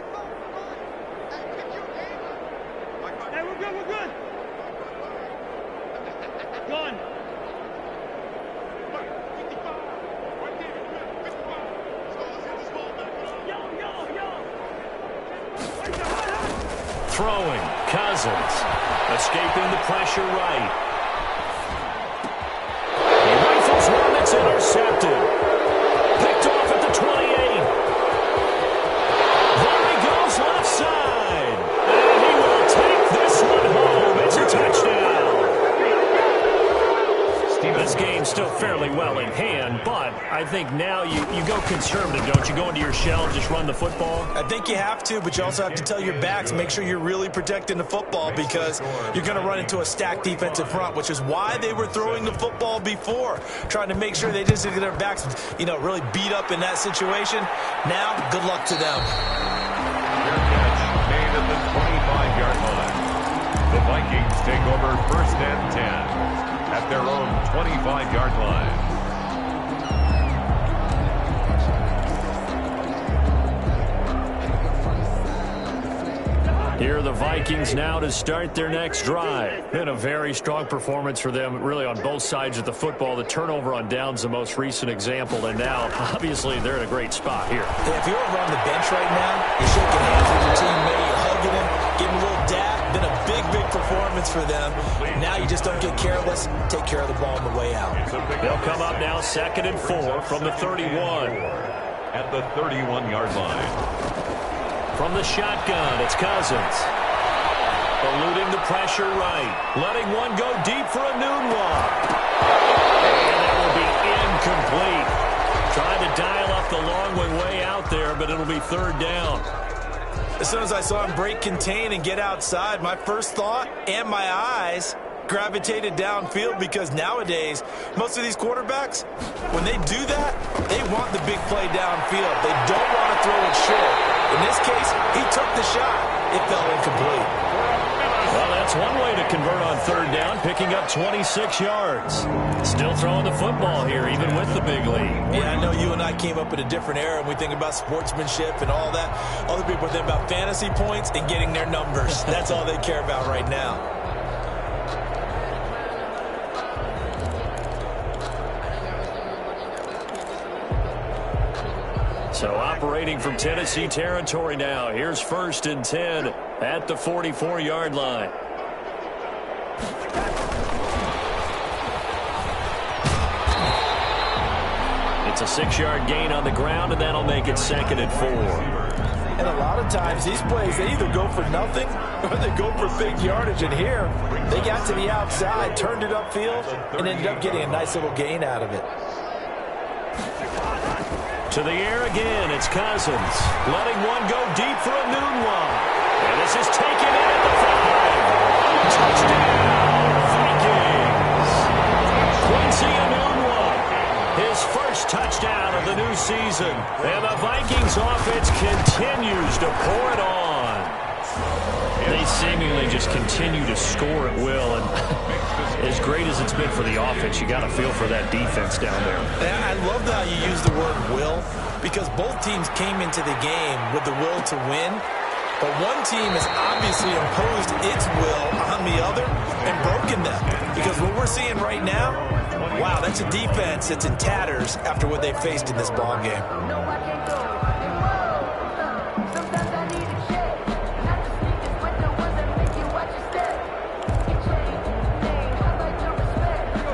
throwing. Cousins escaping the pressure right. He rifles one that's intercepted. Picked off at the 28. There he goes left side. And he will take this one home. It's a touchdown. This game's still fairly well in hand, but I think now you go conservative, don't you? Go into your shell and just run the football? I think you have to, but you also have to tell your backs, make sure you're really protecting the football because you're going to run into a stacked defensive front, which is why they were throwing the football before, trying to make sure they just get their backs, really beat up in that situation. Now, good luck to them. Fair catch made at the 25-yard line. The Vikings take over 1st and 10 at their own 25-yard line. Here are the Vikings now to start their next drive. Been a very strong performance for them, really on both sides of the football. The turnover on downs the most recent example, and now, obviously, they're in a great spot here. Yeah, if you're over on the bench right now, you're shaking hands with your teammate, you're hugging him, giving a little dab. Been a big performance for them. Now you just don't get careless. Take care of the ball on the way out. They'll come up now 2nd and 4 from the 31. At the 31-yard line. From the shotgun, it's Cousins. Eluding the pressure right. Letting one go deep for a noon walk. And that will be incomplete. Trying to dial up the long way out there, but it'll be 3rd down. As soon as I saw him break contain and get outside, my first thought and my eyes gravitated downfield because nowadays, most of these quarterbacks, when they do that, they want the big play downfield. They don't want to throw it short. In this case, he took the shot. It fell incomplete. Well, that's one way to convert on 3rd down, picking up 26 yards. Still throwing the football here, even with the big lead. Yeah, I know you and I came up in a different era, and we think about sportsmanship and all that. Other people think about fantasy points and getting their numbers. That's all they care about right now. So operating from Tennessee territory now. Here's 1st and 10 at the 44-yard line. It's a 6-yard gain on the ground, and that'll make it 2nd and 4. And a lot of times, these plays, they either go for nothing or they go for big yardage. And here, they got to the outside, turned it upfield, and ended up getting a nice little gain out of it. To the air again, it's Cousins. Letting one go deep for a noon walk. And this is taken in at the 5. Touchdown, Vikings. Quincy Enunwa, his first touchdown of the new season. And the Vikings offense continues to pour it on. They seemingly just continue to score at will. And as great as it's been for the offense, you got to feel for that defense down there. And I love how you use the word will, because both teams came into the game with the will to win. But one team has obviously imposed its will on the other and broken them. Because what we're seeing right now, wow, that's a defense that's in tatters after what they faced in this ball game.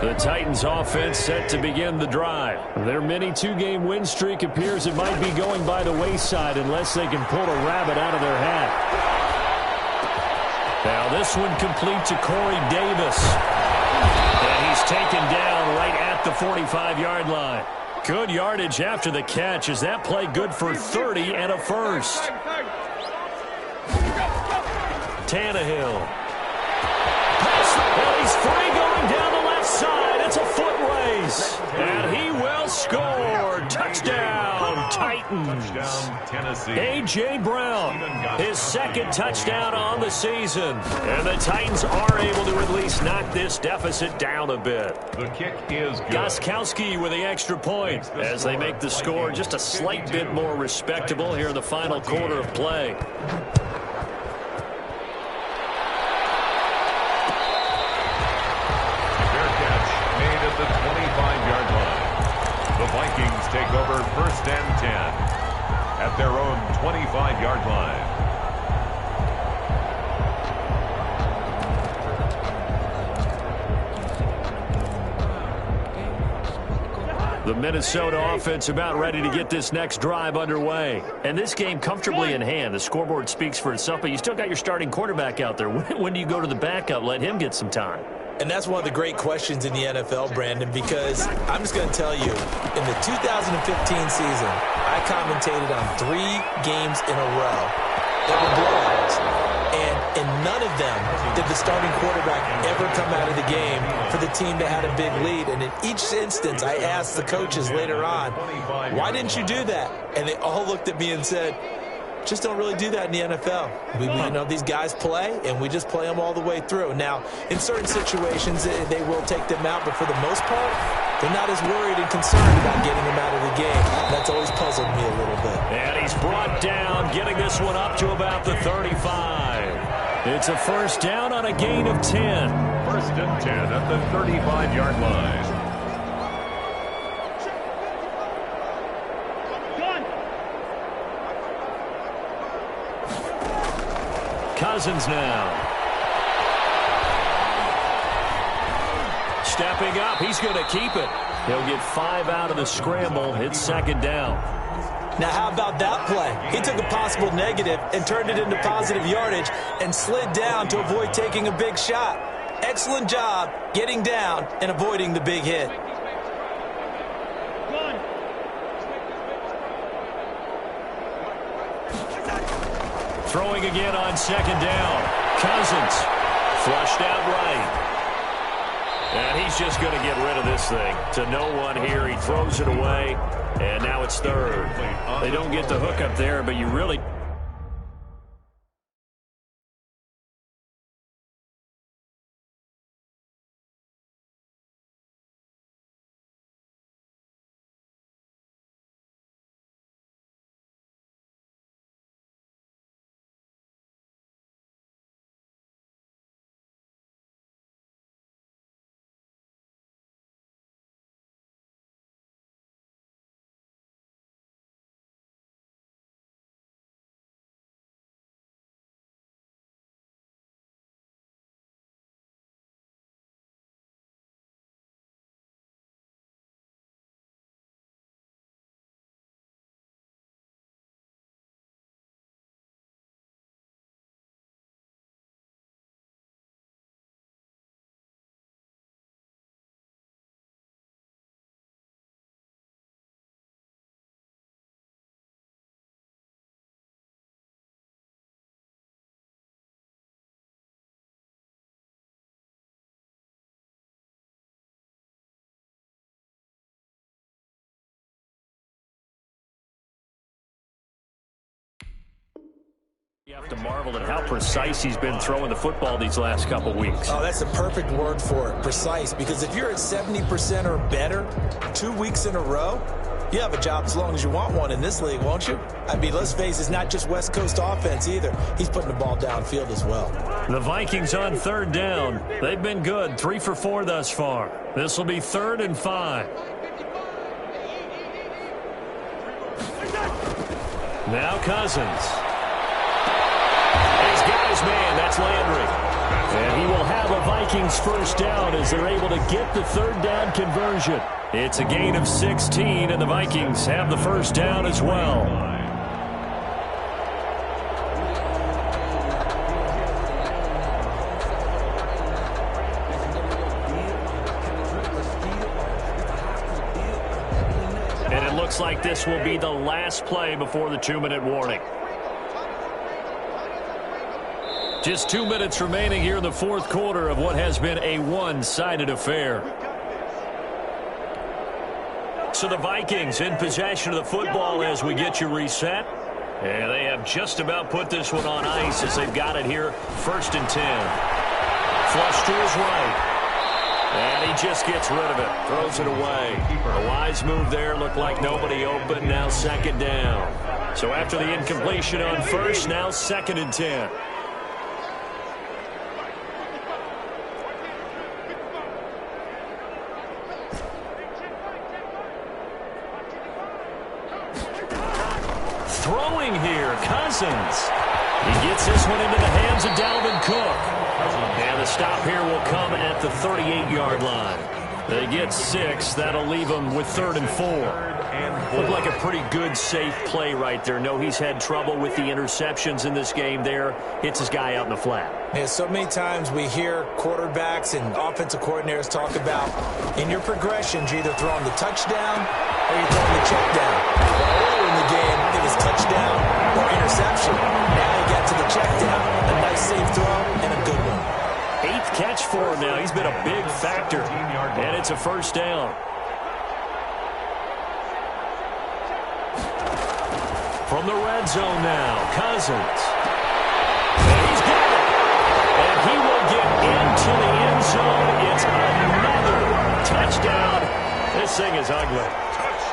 The Titans offense set to begin the drive. Their mini 2-game win streak appears it might be going by the wayside unless they can pull a rabbit out of their hat. Now this one complete to Corey Davis. And he's taken down right at the 45-yard line. Good yardage after the catch. Is that play good for 30 and a first? Tannehill. And he's free going down the left side. It's a foot race. And he will score. Touchdown, Titans. Touchdown, Tennessee. A.J. Brown, his 2nd touchdown on the season. And the Titans are able to at least knock this deficit down a bit. The kick is good. Gostkowski with the extra point as they make the score just a slight bit more respectable here in the final quarter of play. The 25-yard line. The Vikings take over 1st and 10 at their own 25-yard line. The Minnesota offense about ready to get this next drive underway. And this game comfortably in hand. The scoreboard speaks for itself, but you still got your starting quarterback out there. When do you go to the backup? Let him get some time. And that's one of the great questions in the NFL, Brandon, because I'm just going to tell you, in the 2015 season, I commentated on 3 games in a row that were blowouts. And in none of them did the starting quarterback ever come out of the game for the team that had a big lead. And in each instance, I asked the coaches later on, why didn't you do that? And they all looked at me and said, just don't really do that in the NFL. You know, these guys play, and we just play them all the way through. Now, in certain situations, they will take them out, but for the most part, they're not as worried and concerned about getting them out of the game. That's always puzzled me a little bit. And he's brought down, getting this one up to about the 35. It's a first down on a gain of 10. First and 10 at the 35-yard line. Cousins now. Stepping up, he's going to keep it. He'll get 5 out of the scramble. It's second down. Now, how about that play? He took a possible negative and turned it into positive yardage and slid down to avoid taking a big shot. Excellent job getting down and avoiding the big hit. Throwing again on second down. Cousins flushed out right. And he's just going to get rid of this thing to no one here. He throws it away, and now it's third. They don't get the hook up there, but you really... You have to marvel at how precise he's been throwing the football these last couple weeks. Oh, that's a perfect word for it, precise, because if you're at 70% or better 2 weeks in a row, you have a job as long as you want one in this league, won't you? I mean, let's face it, it's not just West Coast offense either. He's putting the ball downfield as well. The Vikings on third down. They've been good, 3 for 4 thus far. This will be 3rd and 5. Now Cousins. He's got his man. That's Landry. And he will have a Vikings first down as they're able to get the third down conversion. It's a gain of 16, and the Vikings have the first down as well. And it looks like this will be the last play before the 2-minute warning. Just 2 minutes remaining here in the fourth quarter of what has been a one-sided affair. So the Vikings in possession of the football as we get you reset. And they have just about put this one on ice as they've got it here. 1st and 10. Flush to his right. And he just gets rid of it. Throws it away. A wise move there. Looked like nobody open. Now 2nd down. So after the incompletion on 1st, now 2nd and 10. Throwing here, Cousins. He gets this one into the hands of Dalvin Cook. And the stop here will come at the 38-yard line. They get 6. That'll leave them with 3rd and 4. Looked like a pretty good, safe play right there. No, he's had trouble with the interceptions in this game there. Hits his guy out in the flat. Yeah, so many times we hear quarterbacks and offensive coordinators talk about in your progressions, you're either throwing the touchdown or you're throwing the check down. Well, earlier in the game, it was touchdown or interception. Now he got to the check down. A nice safe throw and a good one. 8th catch for him now. He's been a big factor. And it's a first down. From the red zone now, Cousins. And he's got it. And he will get into the end zone. It's another touchdown. This thing is ugly.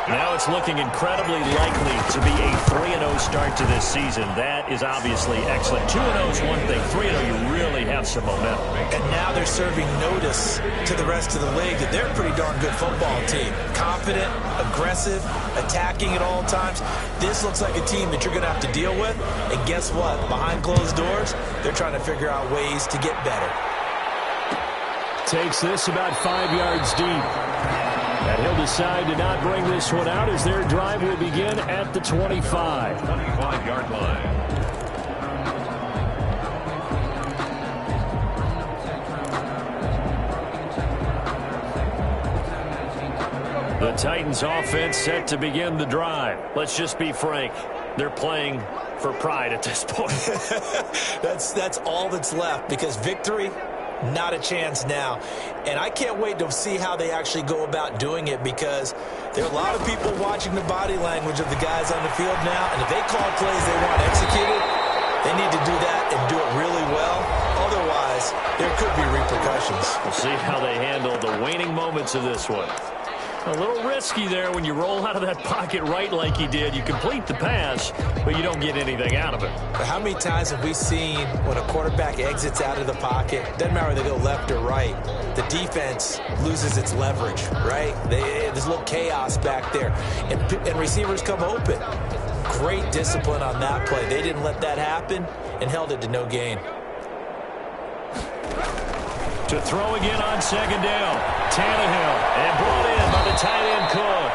Now it's looking incredibly likely to be a 3-0 start to this season. That is obviously excellent. 2-0 is one thing. 3-0, you really have some momentum. And now they're serving notice to the rest of the league that they're a pretty darn good football team. Confident, aggressive, attacking at all times. This looks like a team that you're going to have to deal with. And guess what? Behind closed doors, they're trying to figure out ways to get better. Takes this about 5 yards deep. And he'll decide to not bring this one out as their drive will begin at the 25. 25-yard line. The Titans offense set to begin the drive. Let's just be frank. They're playing for pride at this point. That's all that's left because victory, not a chance now. And I can't wait to see how they actually go about doing it because there are a lot of people watching the body language of the guys on the field now. And if they call plays they want executed, they need to do that and do it really well. Otherwise, there could be repercussions. We'll see how they handle the waning moments of this one. A little risky there when you roll out of that pocket right like he did. You complete the pass, but you don't get anything out of it. But how many times have we seen when a quarterback exits out of the pocket, doesn't matter whether they go left or right, the defense loses its leverage, right? There's a little chaos back there, and receivers come open. Great discipline on that play. They didn't let that happen and held it to no gain. To throw again on 2nd down. Tannehill. And brought in by the tight end Cook.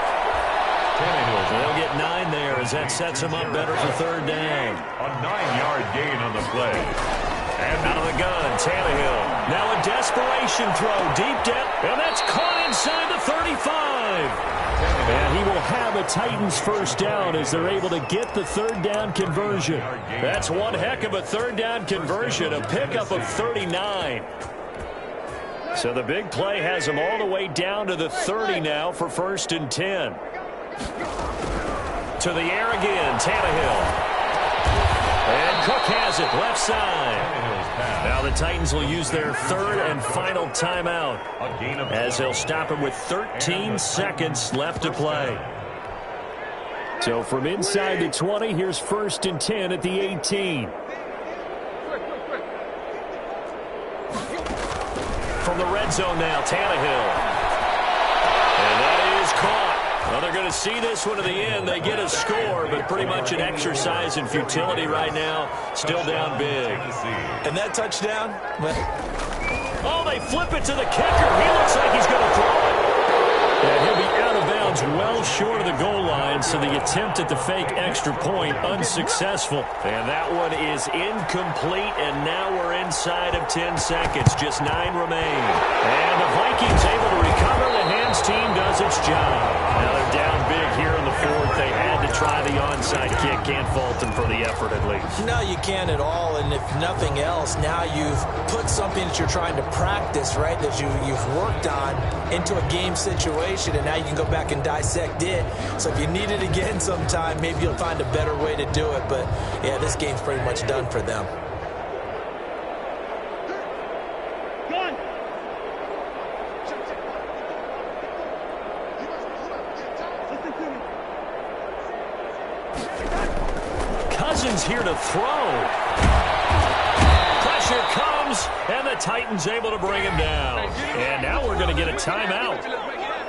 They'll get 9 there as that sets him up better for 3rd down. A 9-yard gain on the play. And out of the gun, Tannehill. Now a desperation throw. Deep depth. And that's caught inside the 35. And he will have a Titans first down as they're able to get the 3rd down conversion. That's one heck of a 3rd down conversion. A pickup of 39. So the big play has them all the way down to the 30 now for 1st and 10. To the air again, Tannehill. And Cook has it, left side. Now the Titans will use their 3rd and final timeout as they'll stop him with 13 seconds left to play. So from inside the 20, here's 1st and 10 at the 18. From the red zone now, Tannehill. And that is caught. Well, they're going to see this one to the end. They get a score, but pretty much an exercise in futility right now. Still down big. And that touchdown? Oh, they flip it to the kicker. He looks like he's going to throw it. And he'll be out of bounds well short of the goal line, so the attempt at the fake extra point unsuccessful. And that one is incomplete, and now we're inside of 10 seconds. Just 9 remain. And the Vikings able to recover. The hands team does its job. Now they're down big here in the 4th. They had to try the onside kick. Can't fault them for the effort at least. No, you can't at all. And if nothing else, now you've put something that you're trying to practice, right, that you've worked on into a game situation, and now you can go back and dissect it. So if you need it again sometime, maybe you'll find a better way to do it. But, yeah, this game's pretty much done for them. Cousins here to throw. Pressure comes, and the Titans able to bring him down. And now we're going to get a timeout.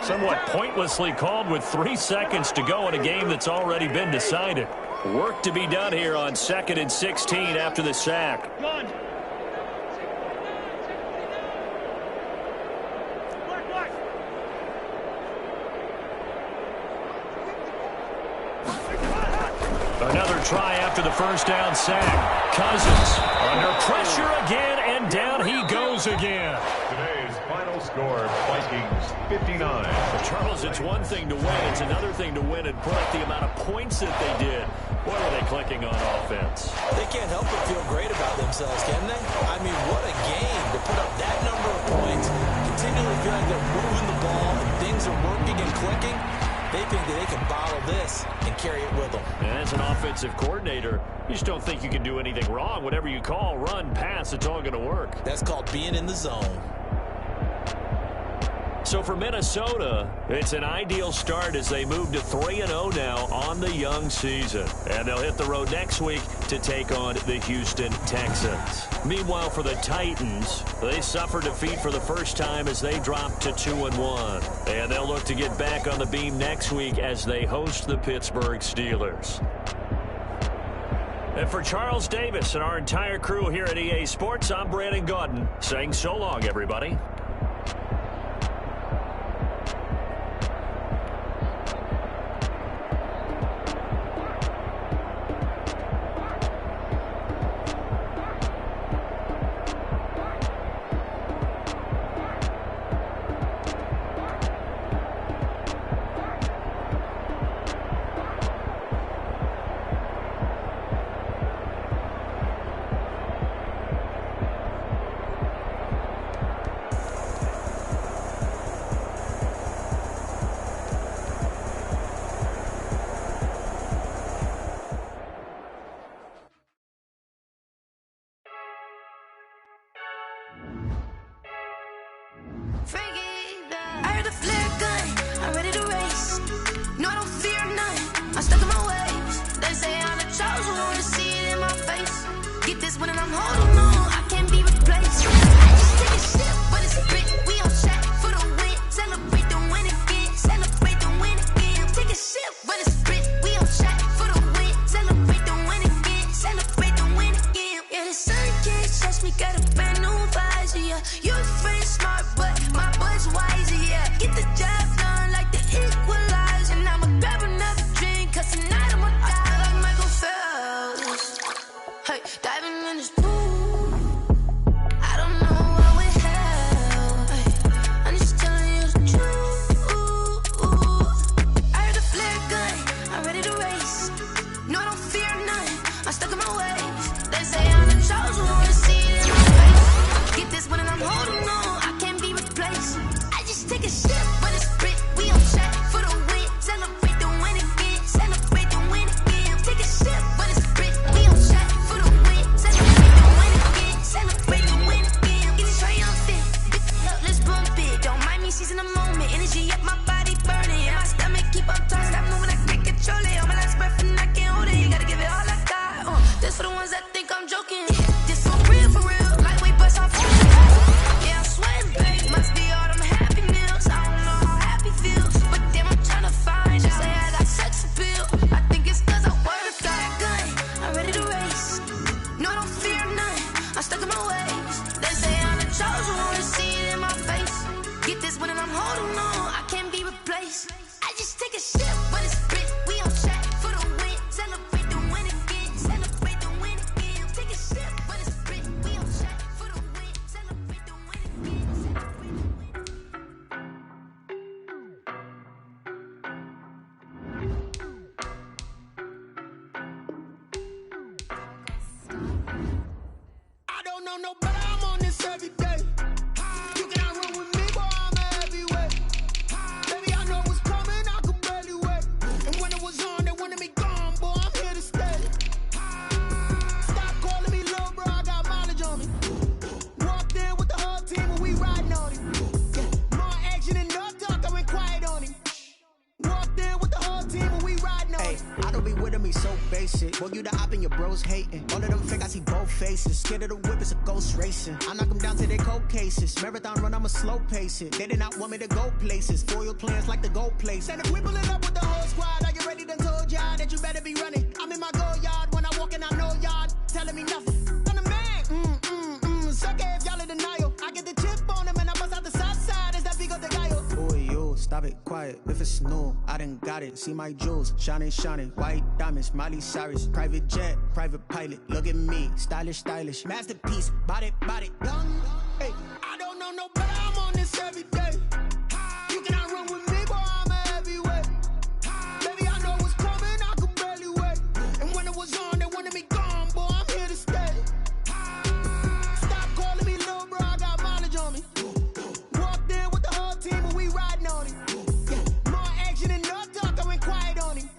Somewhat pointlessly called with 3 seconds to go in a game that's already been decided. Work to be done here on 2nd and 16 after the sack. Another try after the first down sack. Cousins under pressure again, and down he goes again. Today's final score, Vikings 59. Well, Charles, it's one thing to win. It's another thing to win and put up the amount of points that they did. What are they clicking on offense? They can't help but feel great about themselves, can they? I mean, what a game to put up that number of points, continually feel like they're moving the ball and things are working and clicking. They think that they can bottle this and carry it with them. And as an offensive coordinator, you just don't think you can do anything wrong. Whatever you call, run, pass, it's all going to work. That's called being in the zone. So for Minnesota, it's an ideal start as they move to 3-0 now on the young season. And they'll hit the road next week to take on the Houston Texans. Meanwhile, for the Titans, they suffered defeat for the first time as they dropped to 2-1. And they'll look to get back on the beam next week as they host the Pittsburgh Steelers. And for Charles Davis and our entire crew here at EA Sports, I'm Brandon Gaudin saying so long, everybody. I heard the flare gun, I'm ready to race. No, I don't fear none, I'm stuck in my ways. They say I'm the chosen one, to see it in my face. Get this one and I'm holding on, I can't be replaced. I just take a sip, but it's a bit. We on track for the win, celebrate the win again. Celebrate the win again. Take a sip, but it's a bit. We on track for the win, celebrate the win again. Celebrate the win again. Yeah, the sun can't touch me, got a brand new visor, yeah. You're friend smart, but my boy's wiser, yeah. Get the job done like the equalizer. Now I'ma grab another drink, cause tonight I'ma die like Michael Phelps. Hey, diving in this pool, I don't know what we have. Hey, I'm just telling you the truth. I heard the flare gun, I'm ready to race. No, I don't fear none, I'm stuck in my ways. They say I'm the chosen one, to see it in my face. Get this one and I'm holding on, I can't be replaced. I just take a sip, but it's Brit. We on track for the win, celebrate the win again. Celebrate the win again. Take a sip, but it's Brit. We on track for the win, celebrate the win again. Celebrate the win again. Get it triumphant, lift it up, let's bump it. Don't mind me seizing the moment, energy up my body burning. And my stomach keep up talking, stop moving, I can't control it. On my last breath and I can't hold it. You gotta give it all I got. This for the ones that think I'm joking. This for real, lightweight bust off. Yeah, I'm sweating, babe. Must be all them happy meals. I don't know how happy feels, but damn, I'm trying to find. Just say I got sex appeal. I think it's cause I work a gun. I'm ready to race. No, I don't fear none, I'm stuck in my ways. They say I'm the chosen one, to see it in my face. Get this one and I'm holding on, I can't be replaced. I just take a sip, but it's Brit. We on track for the win, celebrate the win again. Celebrate the win again. Take a sip, but it's Brit. We on track for the win, celebrate the win again. Celebrate the win. I don't know no better, I'm on this every day. You cannot run with me, boy, I'm a heavyweight. Baby, I know what's coming, I can barely wait. And when it was on, they wanted me gone, boy, I'm here to stay. Stop calling me little bro, I got mileage on me. Walked in with the whole team and we riding on him. Yeah, more action and no talk, I went quiet on him. Walked in with the whole team and we riding on him. I don't be with me so basic. Boy, you the op and your bros hating. All of them fake, I see both faces. Scared of the whip, it's a ghost racing. I knock them down to their cold cases. Marathon run, I'ma slow pace it. They did not want me to go places. Foil plans like the gold place. And if we pulling up with the whole squad, are you ready? Done told y'all that you better be running. I'm in my go yard when I walk in, I know y'all telling me nothing. I'm the man, sucker if y'all in denial. I get the chip on him and I bust out the south side as that big of the guy. Boy, you stop stop it, quiet. If it's new, I done got it. See my jewels, shining, shining. White diamonds, Miley Cyrus. Private jet, private pilot. Look at me, stylish, stylish. Masterpiece, body, body, young. Hey, I don't know no better. I'm on this every day. You cannot run with me, boy. I'm a heavyweight. Baby, I know what's coming. I could barely wait. And when it was on, they wanted me gone, boy. I'm here to stay. Stop calling me little bro. I got mileage on me. Walked in with the whole team and we riding on it. Yeah, more action and no talk. I went quiet on him.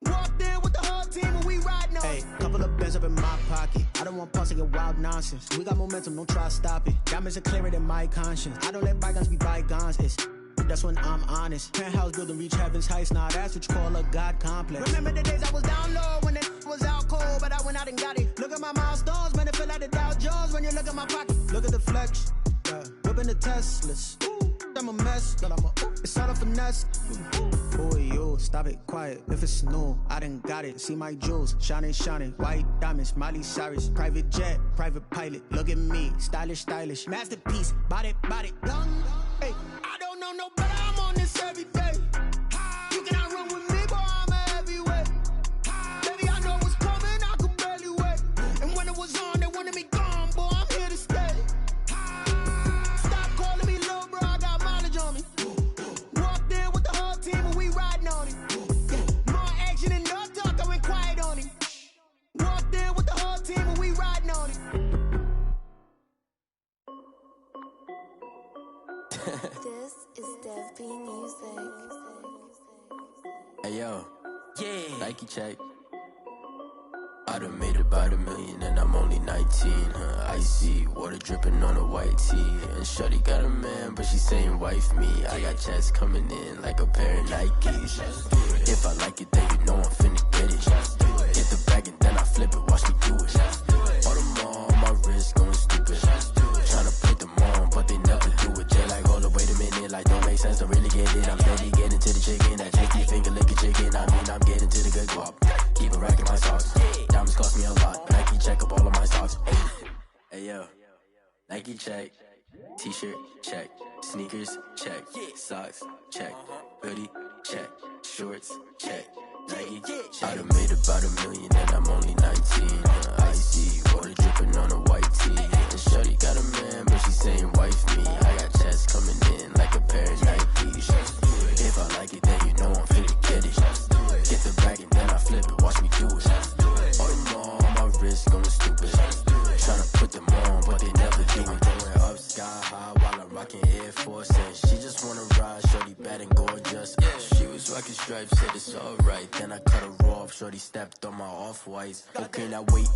Walked in with the whole team and we riding on it. Hey, couple of bands up in my pocket. I don't want pause to get wild nonsense. We got momentum, don't try to stop it. Diamonds are clearer than my conscience. I don't let bygones be bygones. That's when I'm honest. Penthouse building, reach heaven's heights. Nah, that's what you call a God complex. Remember the days I was down low when it was out cold, but I went out and got it. Look at my milestones, man, it feel like the Dow Jones when you look at my pocket. Look at the flex, whipping the Teslas. I'm a mess, but it's all a finesse. Boy, you, stop it, quiet. If it's new, I done got it. See my jewels, shining, shining. White diamonds, Miley Cyrus. Private jet, private pilot. Look at me, stylish, stylish. Masterpiece, body, body, young. Hey, I don't know no better. I'm on this every day. You cannot run with me, boy. I'm a heavyweight. Baby, I know what's coming. I could barely wait. And when it was on, they wanted me gone, boy. I'm here to stay. Stop calling me little bro. I got mileage on me. Walked in with the whole team and we riding on it. Yeah, more action and no talk. I went quiet on him. Walked in with the whole team and we riding on it. This is Dev B Music. Hey yo, Yeah. Nike check. I done made about $1 million and I'm only 19. Icy water dripping on a white tee. And shorty got a man, but she saying wife me. I got checks coming in like a pair of Nikes. If I like it, then you know I'm finna get it. Get the bag and then I flip it, watch me do it. All them on my wrist going stupid. Tryna put them on, but they never do it. They like, hold up, wait a minute, like don't make sense, don't really get it. I'm steady getting to the chicken, that tasty finger licking chicken. I mean, I'm getting to the good guap. Keep a rack in my socks. Diamonds cost me a lot. Nike check up all of my socks. Hey yo, Nike check. T-shirt check. Sneakers check. Socks check. Hoodie check. Shorts check. Nike I done made about $1 million and I'm only 19. Icy water dripping on a white tee. And shorty got a man, but she saying wife me. I got checks coming in like a pair of Nikes. If I like it, then you know I'm finna get it. Get the bag and then I flip it, watch me do it. All them on my wrist going stupid. Tryna put them on, but they never do it. Going up sky high while I'm rocking Air Force. And she just wanna ride, shorty bad and gorgeous. She was rocking stripes, said it's alright. Then I cut her off, shorty stepped on my off-whites. Okay, now wait.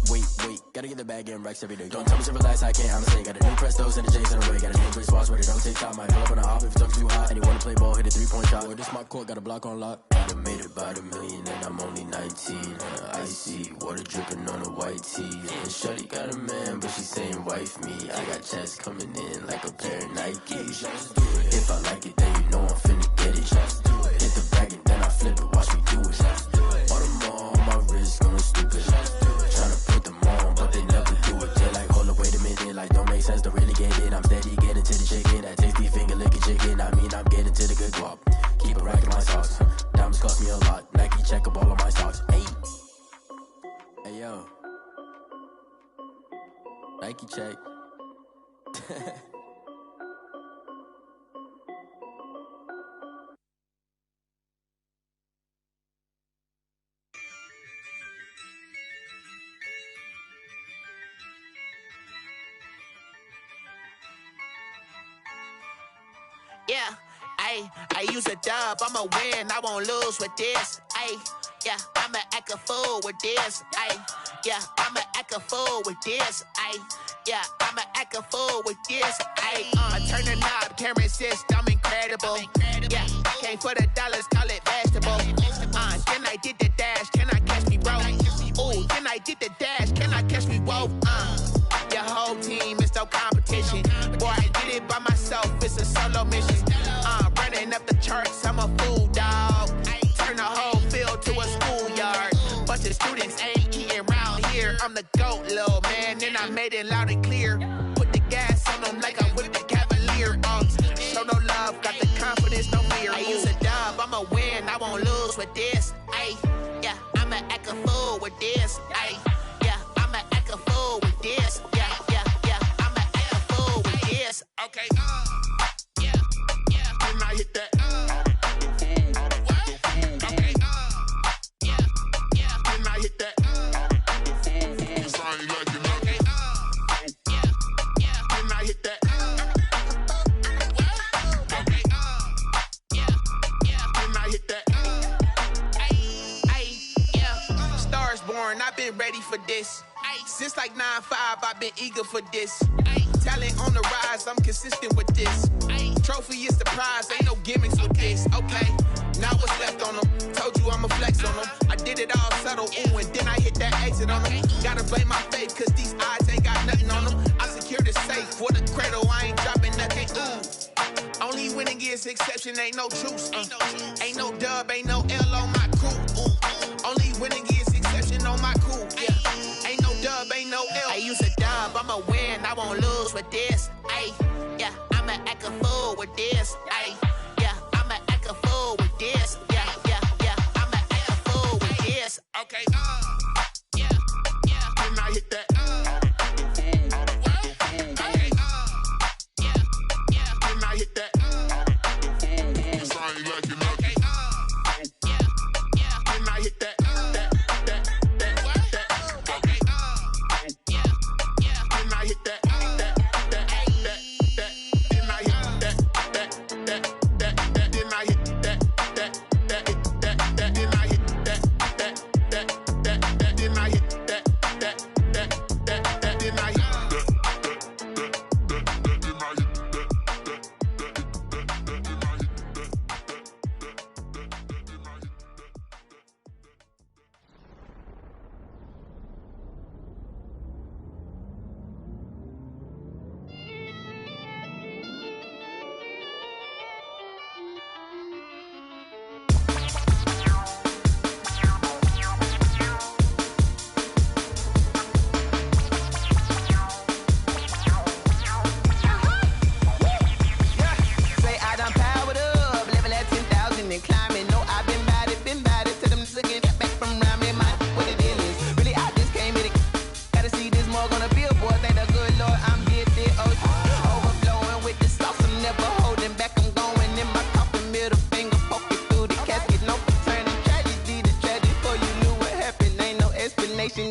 Gotta get the bag and racks every day. Don't tell me to relax, I can't, I'ma say. Got a new Prestos and the J's in the way. Got a new Chris Boss, but it don't take time. I pull up on the hop if it talks too hot. And you wanna play ball, hit a 3-point shot. Boy, this my court, got a block on lock. I done made about $1 million and I'm only 19. Icy water dripping on a white tee. And shorty got a man, but she saying wife me. I got checks coming in like a pair of Nikes. If I like it, then you know I'm finna get it. Hit the bag and then I flip it, watch me do it. All them on my wrist going stupid. Tryna put them on, but they never do it. They like, hold up, wait a minute, like don't make sense, don't really get it. I'm steady getting to the chicken, that tasty finger licking chicken. I mean, I'm getting to the good guap. Keep a rack in my socks. Diamonds cost me a lot. Nike check up all of my stocks. Hey yo, Nike check. Yeah, I use a dub, I'ma win, I won't lose with this. Yeah, I'ma act a fool with this. Yeah, I'ma act a fool with this. Yeah, I'ma act a fool with this. Turn the knob, camera assist, I'm incredible. Yeah, came for the dollars, call it vegetable. Then I did the dash, can I catch me, bro? Ooh, then I did the dash, can I catch me, whoa? Your whole team is no competition. Boy, I did it by myself, it's a solo mission. Running up the charts, I'm a fool, dog. Turn the whole field to a schoolyard. Bunch of students ain't eating round here. I'm the GOAT, little man, and I made it loud and clear. Put the gas on them like I whipped the Cavalier. Show no love, got the confidence, no fear. Okay, yeah, yeah. Then I hit that. Okay, yeah, yeah. Then I hit that. Cause I ain't like it. Okay, yeah, yeah. Then I hit that. Okay, yeah, yeah. Then I hit that. Ay, yeah. Stars born, I've been ready for this. Since like 9-5, I've been eager for this. Talent on the rise, I'm consistent with this. Trophy is the prize, ain't no gimmicks with this. Okay, now what's left on them? Told you I'ma flex on them. I did it all subtle, ooh, and then I hit that exit on them. Gotta blame my faith, cause these odds ain't got nothing on them. I secure the safe for the cradle, I ain't dropping nothing, ooh. Only winning is exception, ain't no truce. Ain't no dub, ain't no L on my crew. Only winning is exception on my crew, yeah. Ain't no dub, ain't no L. I use a dub, I'ma win, I won't lose with this. Ay, yeah, I'ma act a fool with this. Ay, yeah, I'ma act a fool with this. Yeah, yeah, yeah, I'ma act a fool with this. Okay, yeah, yeah. Then I hit that. Okay, yeah, yeah. Then I hit that. Cause I ain't like it. Okay, yeah, yeah. Then I hit that.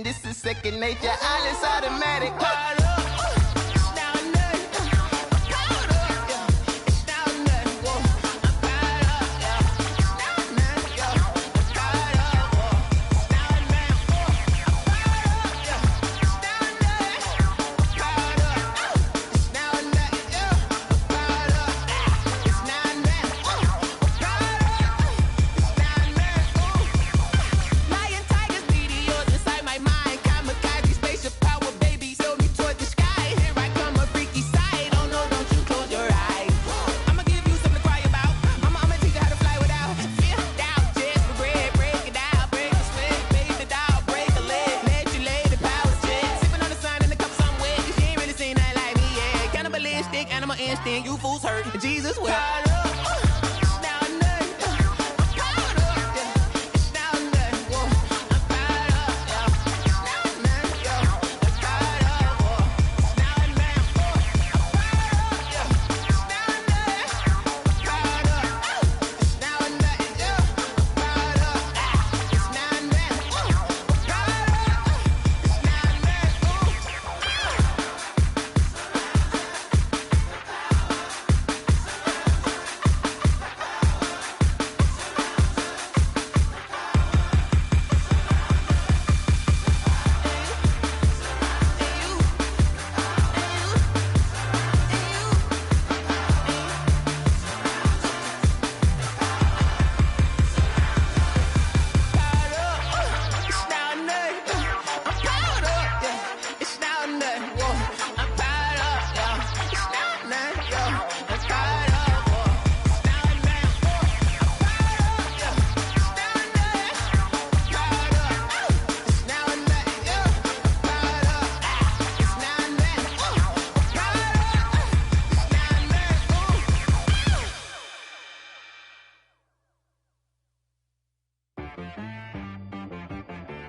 This is second nature, all is automatic. You fools hurt. Jesus will.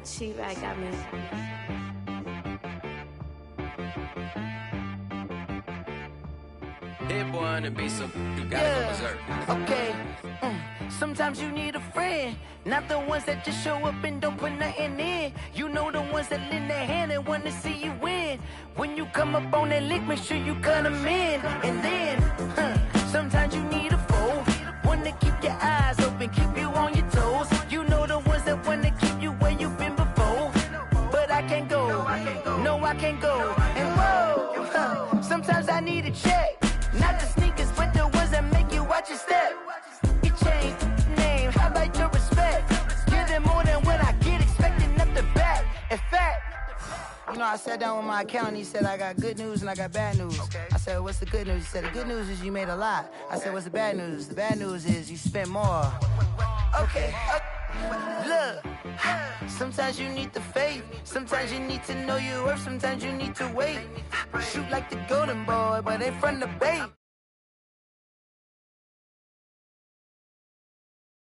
She-Rag got me. Hit boy on the beat, so you gotta go berserk. Okay. Sometimes you need a friend, not the ones that just show up and don't put nothing in. You know the ones that lend their hand and want to see you win. When you come up on that lick, make sure you cut them in. And then, sometimes you need a foe, one to keep your eyes open, keep you on your toes. You know the ones that want to keep you where you've been before. But I can't go, no I can't go. And whoa, sometimes I need a check, not the sneakers, but the ones that make you watch your step. Change name, how about your respect? Give them more than what I get, expecting up the back. In fact, you know, I sat down with my accountant, he said, I got good news and I got bad news. Okay. I said, what's the good news? He said, the good news is you made a lot. I said, what's the bad news? The bad news is you spent more. Okay. Look, sometimes you need the faith, sometimes you need to know your worth, sometimes you need to wait. Shoot like the golden boy, but ain't from the bait.